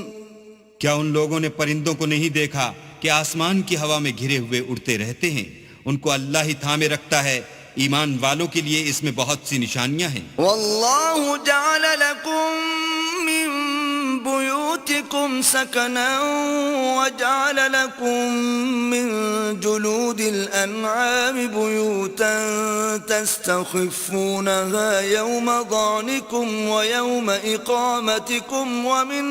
کیا ان لوگوں نے پرندوں کو نہیں دیکھا کہ آسمان کی ہوا میں گھرے ہوئے اڑتے رہتے ہیں؟ ان کو اللہ ہی تھامے رکھتا ہے. ایمان والوں کے لیے اس میں بہت سی نشانیاں ہیں. واللہ جعل لکم من بیوتکم سکنا وجعل لکم من جلود الانعام بیوتا تستخفونها یوم ضعنکم ویوم اقامتکم ومن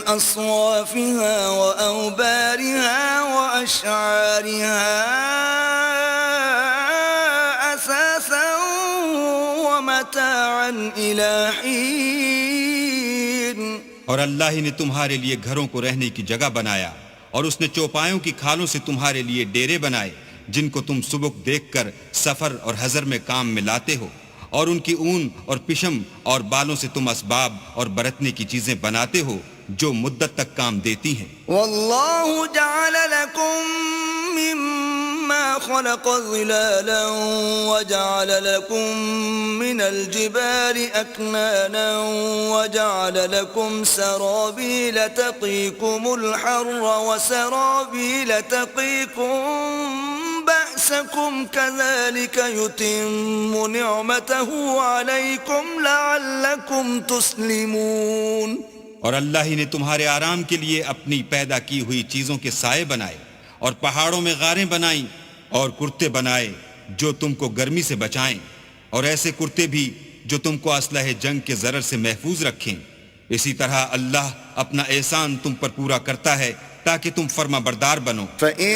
اصوافها وأوبارها وأشعارها أساسا ومتاعا إلى حين. اور اللہ ہی نے تمہارے لیے گھروں کو رہنے کی جگہ بنایا، اور اس نے چوپایوں کی کھالوں سے تمہارے لیے ڈیرے بنائے جن کو تم سبک دیکھ کر سفر اور حضر میں کام میں لاتے ہو، اور ان کی اون اور پشم اور بالوں سے تم اسباب اور برتنے کی چیزیں بناتے ہو جو مدت تک کام دیتی ہیں. واللہ جعل لکم مما خلق ظلالا وجعل لکم من الجبال اکنانا وجعل لکم سرابیل تقیکم الحر وسرابیل تقیکم بأسكم كذلك يتم نعمته عليكم لعلكم تسلمون. اور اللہ ہی نے تمہارے آرام کے لیے اپنی پیدا کی ہوئی چیزوں کے سائے بنائے، اور پہاڑوں میں غاریں بنائیں اور کرتے بنائے جو تم کو گرمی سے بچائیں، اور ایسے کرتے بھی جو تم کو اسلحہ جنگ کے ضرر سے محفوظ رکھیں. اسی طرح اللہ اپنا احسان تم پر پورا کرتا ہے تاکہ تم فرما بردار بنو. فَإِن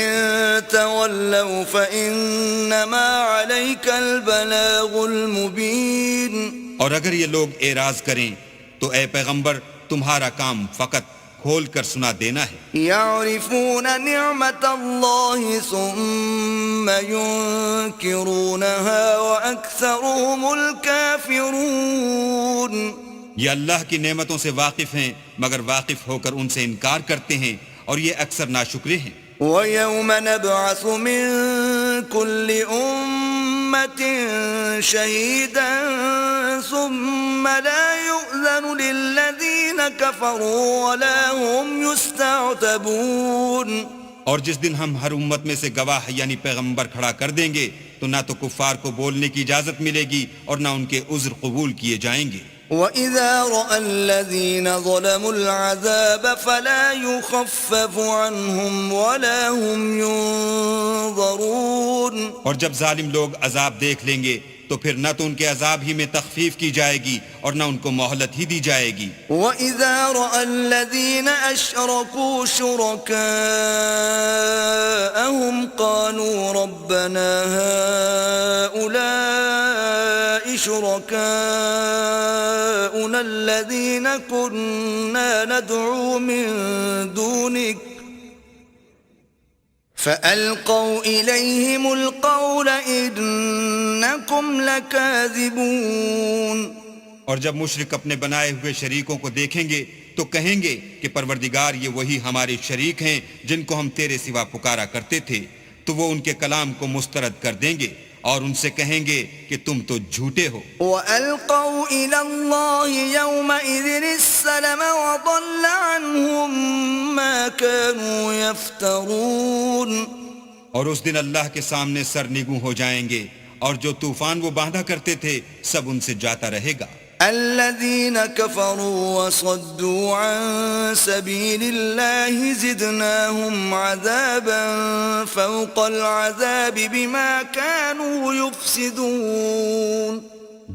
تَوَلَّوْا فَإِنَّمَا عَلَيْكَ الْبَلَاغُ الْمُبِينُ. اور اگر یہ لوگ اعراض کریں تو اے پیغمبر تمہارا کام فقط کھول کر سنا دینا ہے. يَعْرِفُونَ نِعْمَةَ اللَّهِ ثُمَّ يُنْكِرُونَهَا وَأَكْثَرُهُمُ الْكَافِرُونَ. یہ اللہ کی نعمتوں سے واقف ہیں مگر واقف ہو کر ان سے انکار کرتے ہیں، اور یہ اکثر ناشکرے ہیں. وَيَوْمَ نَبْعَثُ مِن كُلِّ أُمَّةٍ شَهِيدًا ثُمَّ لَا يُؤْذَنُ لِلَّذِينَ كَفَرُوا وَلَا هُمْ يُسْتَعْتَبُونَ. اور جس دن ہم ہر امت میں سے گواہ یعنی پیغمبر کھڑا کر دیں گے تو نہ تو کفار کو بولنے کی اجازت ملے گی اور نہ ان کے عذر قبول کیے جائیں گے۔ وَإِذَا رَأَى الَّذِينَ ظَلَمُوا الْعَذَابَ فَلَا يُخَفَّفُ عَنْهُمْ وَلَا هُمْ يُنظَرُونَ، اور جب ظالم لوگ عذاب دیکھ لیں گے تو پھر نہ تو ان کے عذاب ہی میں تخفیف کی جائے گی اور نہ ان کو مہلت ہی دی جائے گی۔ وَإِذَا رَأَى الَّذِينَ أَشْرَكُوا شُرَكَاءَهُمْ قَالُوا رَبَّنَا هَؤُلَاءِ شُرَكَاؤُنَا الَّذِينَ كُنَّا نَدْعُو مِن دُونِكَ فَأَلْقَوْا إِلَيْهِمُ الْقَوْلَ إِنَّكُمْ لَكَاذِبُونَ۔ اور جب مشرک اپنے بنائے ہوئے شریکوں کو دیکھیں گے تو کہیں گے کہ پروردگار یہ وہی ہمارے شریک ہیں جن کو ہم تیرے سوا پکارا کرتے تھے، تو وہ ان کے کلام کو مسترد کر دیں گے اور ان سے کہیں گے کہ تم تو جھوٹے ہو۔ وَأَلْقَوْا إِلَى اللَّهِ يَوْمَئِذٍ السَّلَمَ وَضَلَّ عَنْهُمْ مَا كَانُوا يَفْتَرُونَ۔ اور اس دن اللہ کے سامنے سرنگوں ہو جائیں گے اور جو طوفان وہ باندھا کرتے تھے سب ان سے جاتا رہے گا۔ الذين كفروا وصدوا عن سبيل الله زدناهم عذابا فوق العذاب بما كانوا يفسدون۔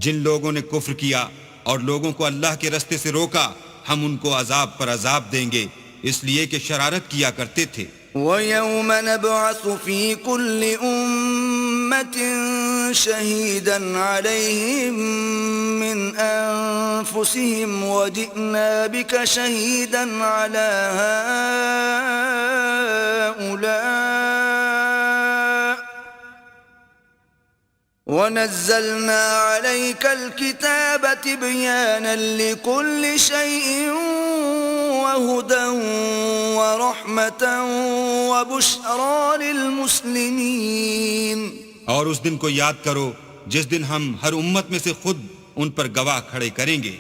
جن لوگوں نے کفر کیا اور لوگوں کو اللہ کے رستے سے روکا ہم ان کو عذاب پر عذاب دیں گے اس لیے کہ شرارت کیا کرتے تھے۔ وَيَوْمَ نَبْعَثُ فِي كُلِّ أُمَّةٍ شَهِيدًا عَلَيْهِمْ مِنْ أَنفُسِهِمْ وَجِئْنَا بِكَ شَهِيدًا عَلَى هَؤُلَاءِ وَنَزَّلْنَا عَلَيْكَ الْكِتَابَ تِبْيَانًا لِكُلِّ شَيْءٍ وَهُدًى وَرَحْمَةً وَبُشْرَى لِلْمُسْلِمِينَ۔ اور اس دن کو یاد کرو جس دن ہم ہر امت میں سے خود ان پر گواہ کھڑے کریں گے،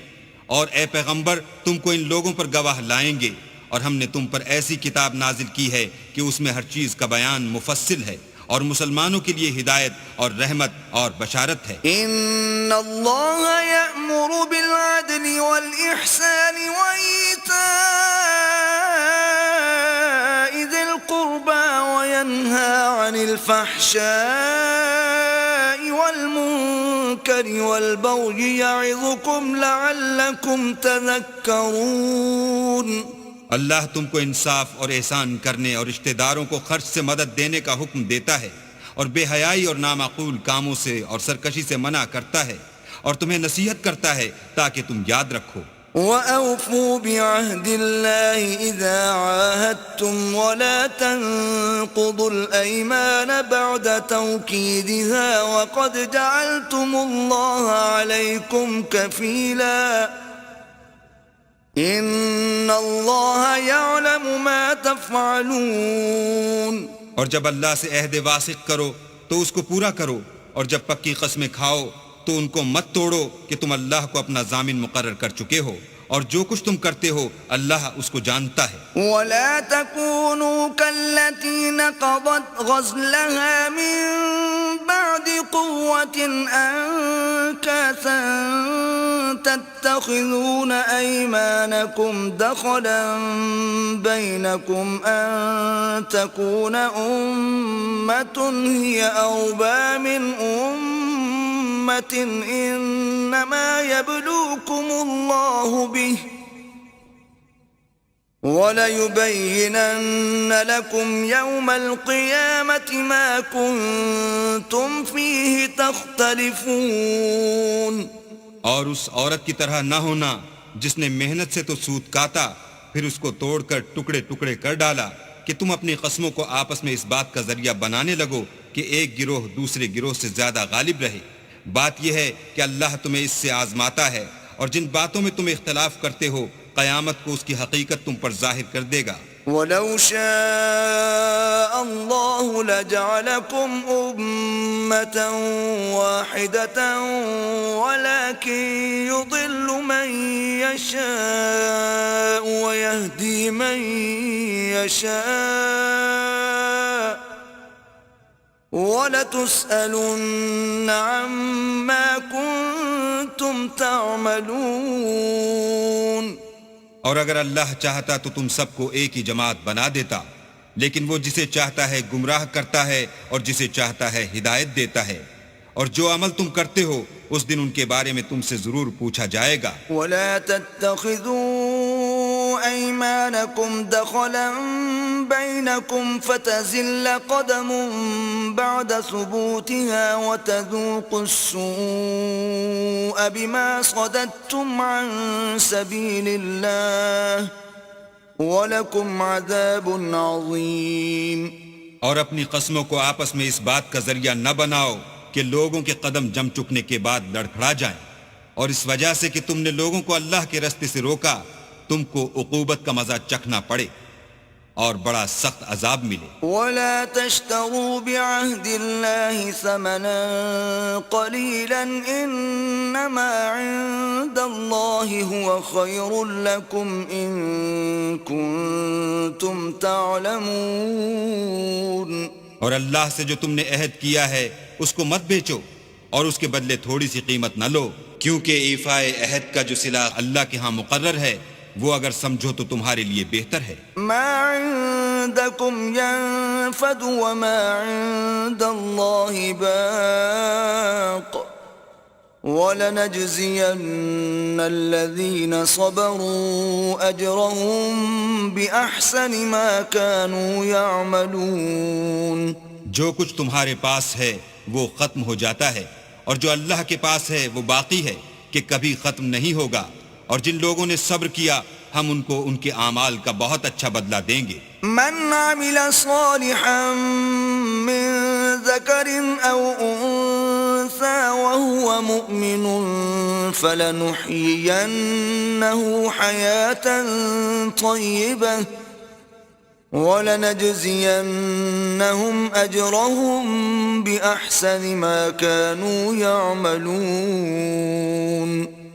اور اے پیغمبر تم کو ان لوگوں پر گواہ لائیں گے، اور ہم نے تم پر ایسی کتاب نازل کی ہے کہ اس میں ہر چیز کا بیان مفصل ہے اور مسلمانوں کے لیے ہدایت اور رحمت اور بشارت ہے۔ ان اللہ یأمر بالعدل والإحسان وإیتاء ذی القربى وینہى عن الفحشاء والمنکر والبغی یعظکم لعلکم تذکرون۔ اللہ تم کو انصاف اور احسان کرنے اور رشتہ داروں کو خرچ سے مدد دینے کا حکم دیتا ہے، اور بے حیائی اور نامعقول کاموں سے اور سرکشی سے منع کرتا ہے، اور تمہیں نصیحت کرتا ہے تاکہ تم یاد رکھو۔ وَأَوْفُوا بِعَهْدِ اللَّهِ إِذَا عَاهَدتُّمْ وَلَا تَنقُضُوا الْأَيْمَانَ بَعْدَ تَوْكِيدِهَا وَقَدْ جَعَلْتُمُ اللَّهَ عَلَيْكُمْ كَفِيلًا ان اللہ یعلم ما تفعلون۔ اور جب اللہ سے عہد واثق کرو تو اس کو پورا کرو، اور جب پکی قسمیں کھاؤ تو ان کو مت توڑو کہ تم اللہ کو اپنا ضامن مقرر کر چکے ہو، اور جو کچھ تم کرتے ہو اللہ اس کو جانتا ہے۔ ولا تكونوا كالتي نقضت غزلها من بعد قوة أنكاثا تتخذون أيمانكم دخلا بينكم أن تكون أمة هي أربى من أمة إنما يبلوكم الله به وَلَيُبَيِّنَنَّ لَكُمْ يَوْمَ الْقِيَامَةِ مَا كُنْتُمْ فِيهِ تَخْتَلِفُونَ۔ اور اس عورت کی طرح نہ ہونا جس نے محنت سے تو سود کاتا پھر اس کو توڑ کر ٹکڑے ٹکڑے کر ڈالا کہ تم اپنی قسموں کو آپس میں اس بات کا ذریعہ بنانے لگو کہ ایک گروہ دوسرے گروہ سے زیادہ غالب رہے۔ بات یہ ہے کہ اللہ تمہیں اس سے آزماتا ہے، اور جن باتوں میں تم اختلاف کرتے ہو قیامت کو اس کی حقیقت تم پر ظاہر کر دے گا۔ ولو شاء الله لجعلكم أمة واحدة ولكن يضل من يشاء ويهدي من يشاء وَلَتُسْأَلُنَّ عَمَّا كُنتُمْ تَعْمَلُونَ۔ اور اگر اللہ چاہتا تو تم سب کو ایک ہی جماعت بنا دیتا، لیکن وہ جسے چاہتا ہے گمراہ کرتا ہے اور جسے چاہتا ہے ہدایت دیتا ہے، اور جو عمل تم کرتے ہو اس دن ان کے بارے میں تم سے ضرور پوچھا جائے گا۔ وَلَا تَتَّخِذُوا أَيْمَانَكُمْ دَخَلًا بَيْنَكُمْ فَتَزِلَّ قَدَمٌ بَعْدَ ثُبُوتِهَا وَتَذُوقُوا السُّوءَ بِمَا صَدَدتُّمْ عَن سَبِيلِ اللَّهِ وَلَكُمْ عَذَابٌ عَظِيمٌ۔ اور اپنی قسموں کو آپس میں اس بات کا ذریعہ نہ بناؤ کہ لوگوں کے قدم جم چکنے کے بعد لڑکھڑا جائیں، اور اس وجہ سے کہ تم نے لوگوں کو اللہ کے رستے سے روکا تم کو عقوبت کا مزہ چکھنا پڑے اور بڑا سخت عذاب ملے۔ وَلَا تَشْتَرُوا بِعَهْدِ اللَّهِ ثَمَنًا قَلِيلًا إِنَّمَا عِندَ اللَّهِ هُوَ خَيْرٌ لَكُمْ إِن كُنتُمْ تَعْلَمُونَ۔ اور اللہ سے جو تم نے عہد کیا ہے اس کو مت بیچو اور اس کے بدلے تھوڑی سی قیمت نہ لو، کیونکہ ایفائے عہد کا جو صلہ اللہ کے ہاں مقرر ہے وہ اگر سمجھو تو تمہارے لیے بہتر ہے۔ ما عندكم ينفد وما عند الله باق وَلَنَجْزِيَنَّ الَّذِينَ صَبَرُوا أَجْرَهُمْ بِأَحْسَنِ مَا كَانُوا يَعْمَلُونَ۔ جو کچھ تمہارے پاس ہے وہ ختم ہو جاتا ہے، اور جو اللہ کے پاس ہے وہ باقی ہے کہ کبھی ختم نہیں ہوگا، اور جن لوگوں نے صبر کیا ہم ان کو ان کے اعمال کا بہت اچھا بدلہ دیں گے۔ من عمل صالحا من ذكر أو أنثى وهو مؤمن فلنحيينه حياة طيبة وَلَنَجْزِيَنَّهُمْ أَجْرَهُمْ بِأَحْسَنِ مَا كَانُوا يَعْمَلُونَ۔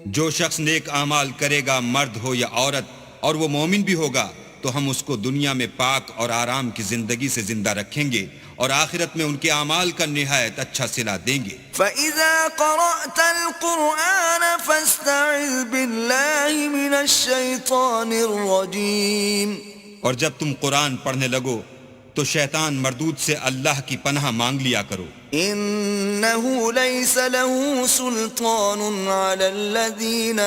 جو شخص نیک اعمال کرے گا، مرد ہو یا عورت، اور وہ مومن بھی ہوگا، تو ہم اس کو دنیا میں پاک اور آرام کی زندگی سے زندہ رکھیں گے، اور آخرت میں ان کے اعمال کا نہایت اچھا صلہ دیں گے۔ فَإِذَا قَرَأْتَ الْقُرْآنَ فَاسْتَعِذْ بِاللَّهِ مِنَ الشَّيْطَانِ الرَّجِيمِ۔ اور جب تم قرآن پڑھنے لگو تو شیطان مردود سے اللہ کی پناہ مانگ لیا کرو۔ إِنَّهُ لَيْسَ لَهُ سُلْطَانٌ عَلَى الَّذِينَ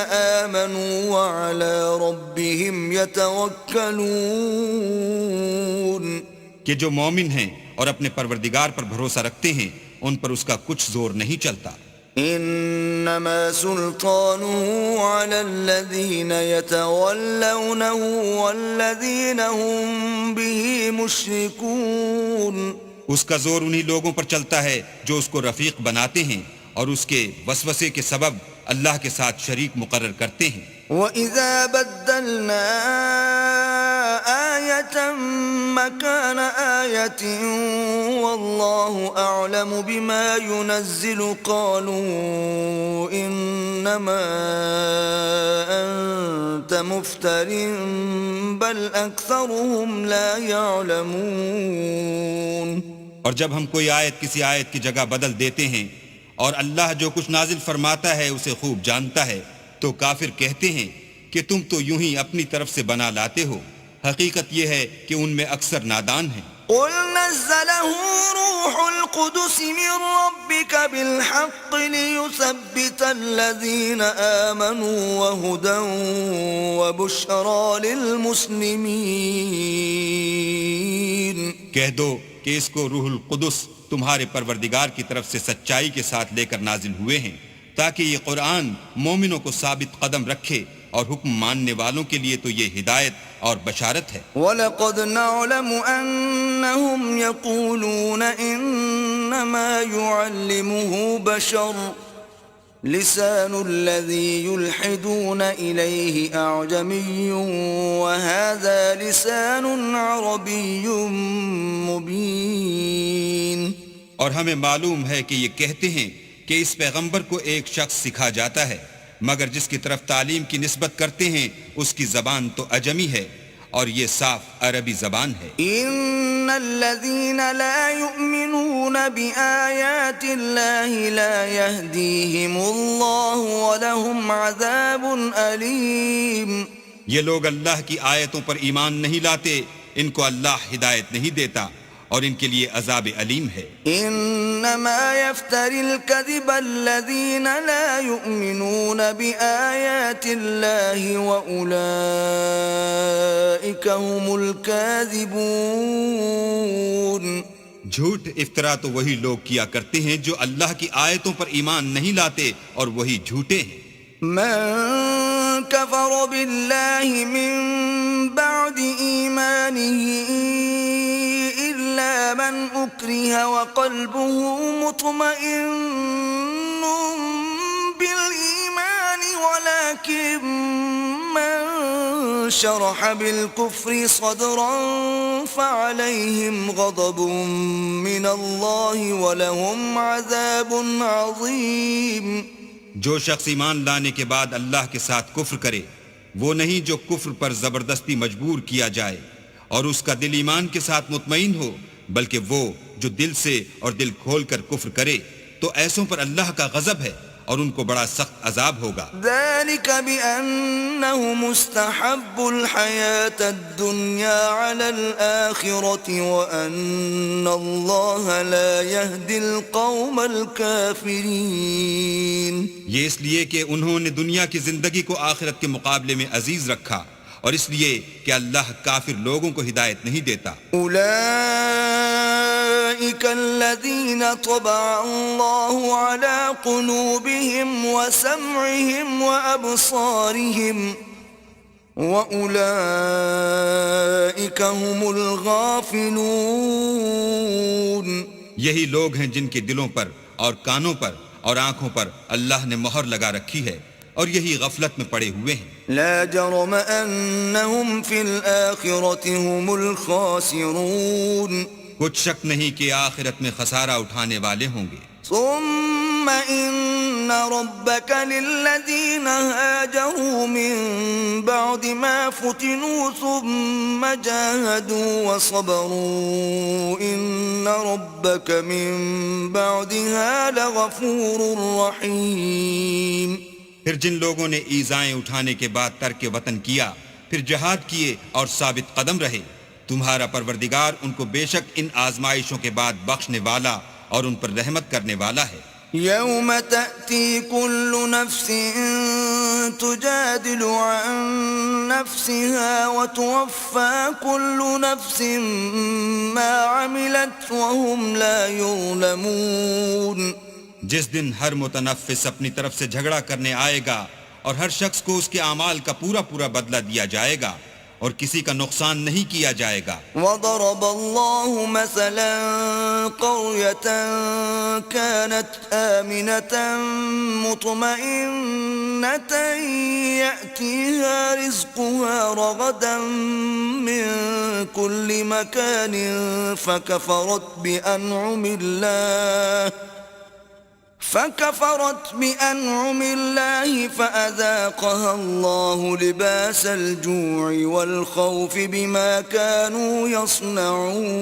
آمَنُوا وَعَلَى رَبِّهِمْ يَتَوَكَّلُونَ۔ کہ جو مومن ہیں اور اپنے پروردگار پر بھروسہ رکھتے ہیں ان پر اس کا کچھ زور نہیں چلتا۔ انما سلطانه على الذين يتولونه والذين هم به مشركون۔ اس کا زور انہی لوگوں پر چلتا ہے جو اس کو رفیق بناتے ہیں اور اس کے وسوسے کے سبب اللہ کے ساتھ شریک مقرر کرتے ہیں۔ وَإِذَا بَدَّلْنَا آيَةً مَكَانَ آيَةٍ وَاللَّهُ أَعْلَمُ بِمَا يُنَزِّلُ قَالُوا إِنَّمَا أَنْتَ مُفْتَرٍ بَلْ أَكْثَرُهُمْ لَا يَعْلَمُونَ۔ اور جب ہم کوئی آیت کسی آیت کی جگہ بدل دیتے ہیں اور اللہ جو کچھ نازل فرماتا ہے اسے خوب جانتا ہے، تو کافر کہتے ہیں کہ تم تو یوں ہی اپنی طرف سے بنا لاتے ہو، حقیقت یہ ہے کہ ان میں اکثر نادان ہیں۔ قُلْ نَزَّلَهُ رُوحُ الْقُدُسِ مِنْ رَبِّكَ بِالْحَقِّ لِيُثَبِّتَ الَّذِينَ آمَنُوا وَهُدًى وَبُشْرَى لِلْمُسْلِمِينَ۔ کہہ دو کہ اس کو روح القدس تمہارے پروردگار کی طرف سے سچائی کے ساتھ لے کر نازل ہوئے ہیں، تاکہ یہ قرآن مومنوں کو ثابت قدم رکھے، اور حکم ماننے والوں کے لیے تو یہ ہدایت اور بشارت ہے۔ وَلَقَدْ نَعْلَمُ أَنَّهُمْ يَقُولُونَ إِنَّمَا يُعَلِّمُهُ بَشَرٌ لسان الذي يلحدون إليه أعجمي وهذا لسان عربي مبين. اور ہمیں معلوم ہے کہ یہ کہتے ہیں کہ اس پیغمبر کو ایک شخص سکھا جاتا ہے، مگر جس کی طرف تعلیم کی نسبت کرتے ہیں اس کی زبان تو عجمی ہے اور یہ صاف عربی زبان ہے. ان الذين لا يؤمنون بآيات الله لا يهديهم الله ولهم عذاب أليم. یہ لوگ اللہ کی آیتوں پر ایمان نہیں لاتے، ان کو اللہ ہدایت نہیں دیتا اور ان کے لیے عذاب علیم ہے. انما يفتري الكذب الذين لا يؤمنون بآيات الله واولئك هم الكاذبون. جھوٹ افطرا تو وہی لوگ کیا کرتے ہیں جو اللہ کی آیتوں پر ایمان نہیں لاتے اور وہی جھوٹے ہیں. من كفر بالله من بعد إيمانه إلا من أكره وقلبه مطمئن بالإيمان ولكن من شرح بالكفر صدرا فعليهم غضب من الله ولهم عذاب عظيم. جو شخص ایمان لانے کے بعد اللہ کے ساتھ کفر کرے وہ نہیں جو کفر پر زبردستی مجبور کیا جائے اور اس کا دل ایمان کے ساتھ مطمئن ہو، بلکہ وہ جو دل سے اور دل کھول کر کفر کرے تو ایسوں پر اللہ کا غضب ہے اور ان کو بڑا سخت عذاب ہوگا. ذلك بأنه مستحب الحياة الدنيا على الآخرة وأن الله لا يهدي القوم الكافرين. یہ اس لیے کہ انہوں نے دنیا کی زندگی کو آخرت کے مقابلے میں عزیز رکھا اور اس لیے کہ اللہ کافر لوگوں کو ہدایت نہیں دیتا. أولئك الذين طبع الله على قلوبهم وسمعهم وأبصارهم وأولئك هم الغافلون. یہی لوگ ہیں جن کے دلوں پر اور کانوں پر اور آنکھوں پر اللہ نے مہر لگا رکھی ہے اور یہی غفلت میں پڑے ہوئے ہیں. لا جرم أنهم في الآخرة هم الخاسرون. کچھ شک نہیں کہ آخرت میں خسارہ اٹھانے والے ہوں گے. ثم إن ربك للذين هاجروا من بعد ما فتنوا ثم جاهدوا وصبروا إن ربك من بعدها لغفور رحيم. پھر جن لوگوں نے ایذائیں اٹھانے کے بعد ترک وطن کیا، پھر جہاد کیے اور ثابت قدم رہے، تمہارا پروردگار ان کو بے شک ان آزمائشوں کے بعد بخشنے والا اور ان پر رحمت کرنے والا ہے. يوم تأتي كل نفس تجادل عن نفسها وتوفى كل نفس ما عملت وهم لا يظلمون. جس دن ہر متنفس اپنی طرف سے جھگڑا کرنے آئے گا اور ہر شخص کو اس کے اعمال کا پورا پورا بدلہ دیا جائے گا اور کسی کا نقصان نہیں کیا جائے گا. وضرب الله مثلا قرية كانت آمنة مطمئنة يأتيها رزقها رغدا من كل مكان فكفرت بأنعم الله فأذاقها الله لباس الجوع والخوف بما كانوا يصنعون.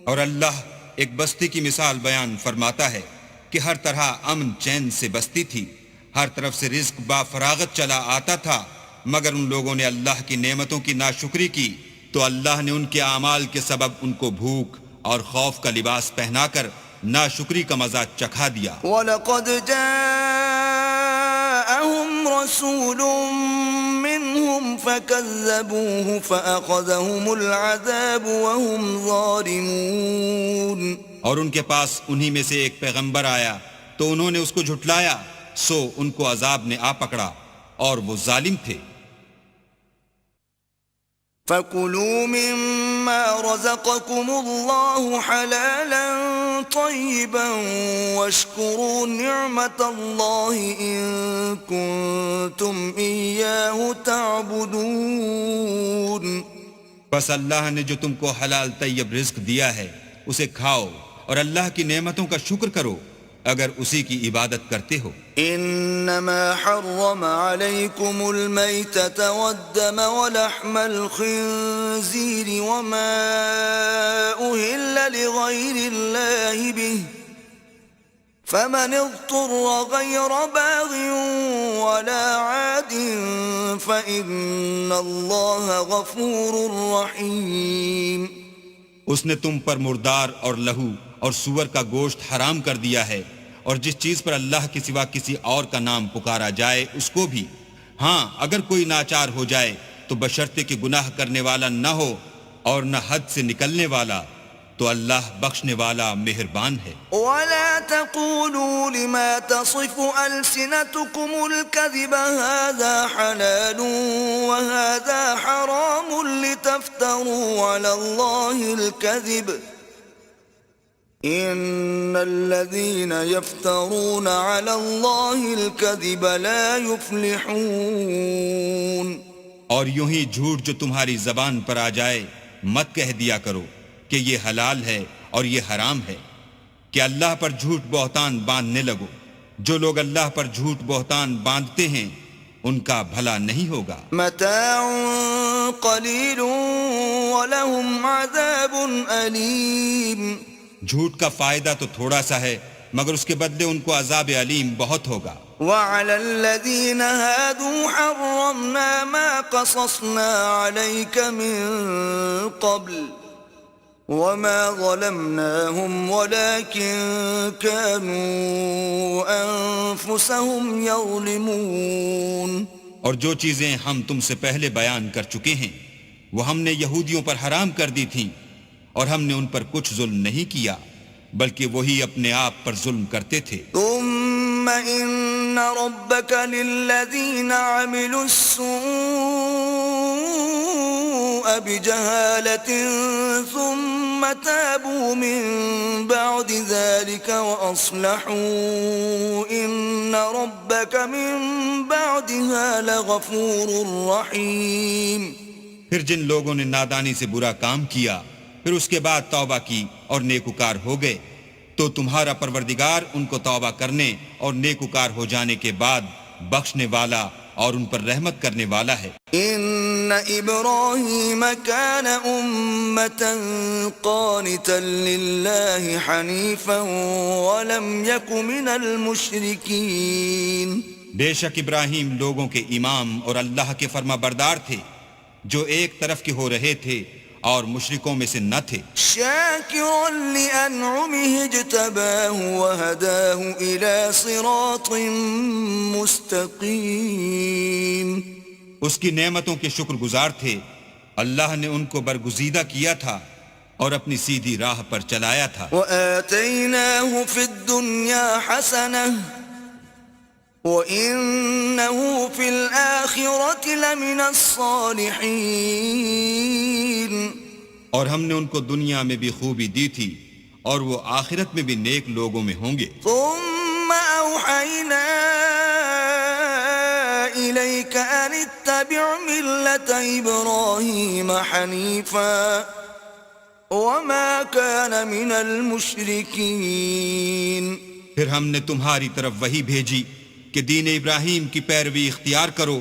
اور اللہ ایک بستی کی مثال بیان فرماتا ہے کہ ہر طرح امن چین سے بستی تھی، ہر طرف سے رزق با فراغت چلا آتا تھا، مگر ان لوگوں نے اللہ کی نعمتوں کی ناشکری کی تو اللہ نے ان کے اعمال کے سبب ان کو بھوک اور خوف کا لباس پہنا کر ناشکری کا مزہ چکھا دیا. وَلَقَدْ جَاءَهُمْ رَسُولٌ مِّنْهُمْ فَكَذَّبُوهُ فَأَخَذَهُمُ الْعَذَابُ وَهُمْ ظَالِمُونَ. اور ان کے پاس انہی میں سے ایک پیغمبر آیا تو انہوں نے اس کو جھٹلایا، سو ان کو عذاب نے آ پکڑا اور وہ ظالم تھے. فَكُلُوا مِمَّا رَزَقَكُمُ اللَّهُ حَلَالًا طَيِّبًا وَاشْكُرُوا نِعْمَةَ اللَّهِ إِن كُنتُمْ إِيَّاهُ تَعْبُدُونَ بس اللہ نے جو تم کو حلال طیب رزق دیا ہے اسے کھاؤ اور اللہ کی نعمتوں کا شکر کرو اگر اسی کی عبادت کرتے ہو. انما حرم عليكم الميتة والدم ولحم الخنزير وما أهل لغير الله به فمن اضطر غير باغ ولا عاد فإن الله غفور رحيم. اس نے تم پر مردار اور لہو اور سور کا گوشت حرام کر دیا ہے اور جس چیز پر اللہ کے سوا کسی اور کا نام پکارا جائے اس کو بھی. ہاں اگر کوئی ناچار ہو جائے تو بشرطے کہ گناہ کرنے والا نہ ہو اور نہ حد سے نکلنے والا تو اللہ بخشنے والا مہربان ہے. ولا تقولوا لما تصف ألسنتكم الكذب هذا حلال وهذا حرام لتفتروا على الله الكذب ان الذين يفترون على الله الكذب لا يفلحون. اور یوں ہی جھوٹ جو تمہاری زبان پر آ جائے مت کہہ دیا کرو کہ یہ حلال ہے اور یہ حرام ہے کہ اللہ پر جھوٹ بہتان باندھنے لگو. جو لوگ اللہ پر جھوٹ بہتان باندھتے ہیں ان کا بھلا نہیں ہوگا. متاع قلیل ولہم عذاب علیم. جھوٹ کا فائدہ تو تھوڑا سا ہے مگر اس کے بدلے ان کو عذاب علیم بہت ہوگا. وعلى الذين هادوا حرمنا ما قصصنا عليك من قبل وما ظلمناهم ولكن كانوا أنفسهم يظلمون. اور جو چیزیں ہم تم سے پہلے بیان کر چکے ہیں وہ ہم نے یہودیوں پر حرام کر دی تھیں اور ہم نے ان پر کچھ ظلم نہیں کیا بلکہ وہی اپنے آپ پر ظلم کرتے تھے. ثم ان ربك للذين عملوا السوء بجهالة ثم تابوا من بعد ذلك واصلحوا ان ربك من بعدها لغفور رحيم. پھر جن لوگوں نے نادانی سے برا کام کیا پھر اس کے بعد توبہ کی اور نیکوکار ہو گئے تو تمہارا پروردگار ان کو توبہ کرنے اور نیکوکار ہو جانے کے بعد بخشنے والا اور ان پر رحمت کرنے والا ہے. ان ابراہیم کان امتا قانتا للہ حنیفا ولم یک من المشرکین. بے شک ابراہیم لوگوں کے امام اور اللہ کے فرما بردار تھے جو ایک طرف کے ہو رہے تھے اور مشرکوں میں سے نہ تھے. شاکرا لانعمه اجتباہ وہداہ الى صراط مستقیم. اس کی نعمتوں کے شکر گزار تھے. اللہ نے ان کو برگزیدہ کیا تھا اور اپنی سیدھی راہ پر چلایا تھا. وآتیناہ فی الدنیا حسنہ وَإِنَّهُ فِي الْآخِرَةِ لَمِنَ الصَّالِحِينَ. اور ہم نے ان کو دنیا میں بھی خوبی دی تھی اور وہ آخرت میں بھی نیک لوگوں میں ہوں گے. ثُمَّ أَوْحَيْنَا إِلَيْكَ أَنِ اتَّبِعْ مِلَّةَ إِبْرَاهِيمَ حَنِيفًا وَمَا كَانَ مِنَ الْمُشْرِكِينَ. پھر ہم نے تمہاری طرف وحی بھیجی کہ دین ابراہیم کی پیروی اختیار کرو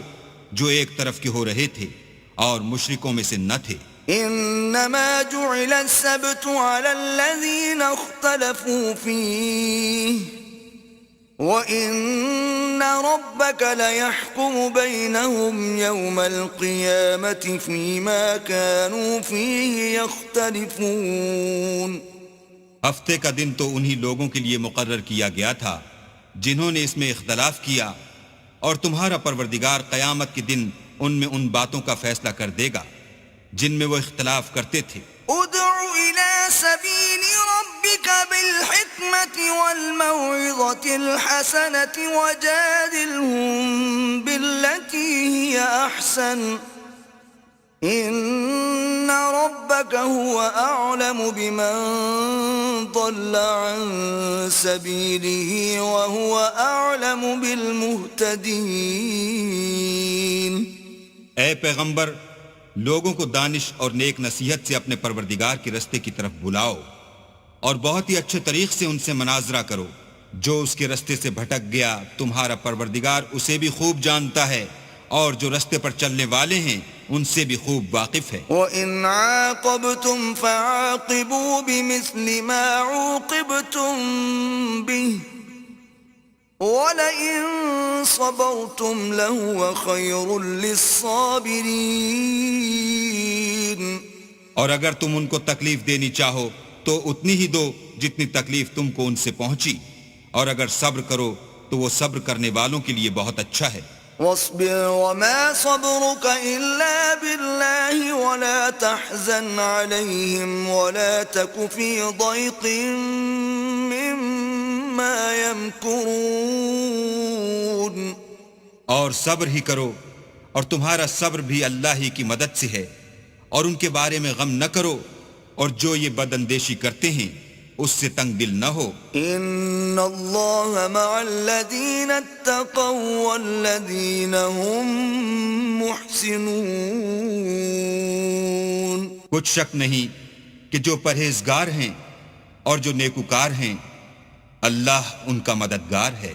جو ایک طرف کے ہو رہے تھے اور مشرکوں میں سے نہ تھے. انما جعل السبت على الذين اختلفوا فيه وان ربك ليحكم بينهم يوم القيامة فيما كانوا فيه يختلفون. ہفتے کا دن تو انہی لوگوں کے لیے مقرر کیا گیا تھا جنہوں نے اس میں اختلاف کیا اور تمہارا پروردگار قیامت کے دن ان میں ان باتوں کا فیصلہ کر دے گا جن میں وہ اختلاف کرتے تھے. ادع الى سبيل ربك بالحكمة والموعظة الحسنة وجادلهم بالتي هي احسن إن ربك هو أعلم بمن ضل عن سبيله وهو أعلم بالمهتدين. اے پیغمبر، لوگوں کو دانش اور نیک نصیحت سے اپنے پروردگار کے رستے کی طرف بلاؤ، اور بہت ہی اچھے طریق سے ان سے مناظرہ کرو. جو اس کے رستے سے بھٹک گیا تمہارا پروردگار اسے بھی خوب جانتا ہے، اور جو رستے پر چلنے والے ہیں ان سے بھی خوب واقف ہے. وَإِنْ عَاقَبْتُمْ فَعَاقِبُوا بِمِثْلِ مَا عُوقِبْتُمْ بِهِ وَلَئِن صَبَرْتُمْ لَهُوَ خَيْرٌ لِلصَّابِرِينَ. اور اگر تم ان کو تکلیف دینی چاہو تو اتنی ہی دو جتنی تکلیف تم کو ان سے پہنچی، اور اگر صبر کرو تو وہ صبر کرنے والوں کے لیے بہت اچھا ہے. واصبر وما صبرك إلا بالله ولا تحزن عليهم ولا تك في ضيق مما يمكرون. اور صبر ہی کرو، اور تمہارا صبر بھی اللہ ہی کی مدد سے ہے، اور ان کے بارے میں غم نہ کرو، اور جو یہ بد اندیشی کرتے ہیں اس سے تنگ دل نہ ہو. ان اللہ مع الذین اتقوا والذین هم محسنون. کچھ شک نہیں کہ جو پرہیزگار ہیں اور جو نیکوکار ہیں اللہ ان کا مددگار ہے.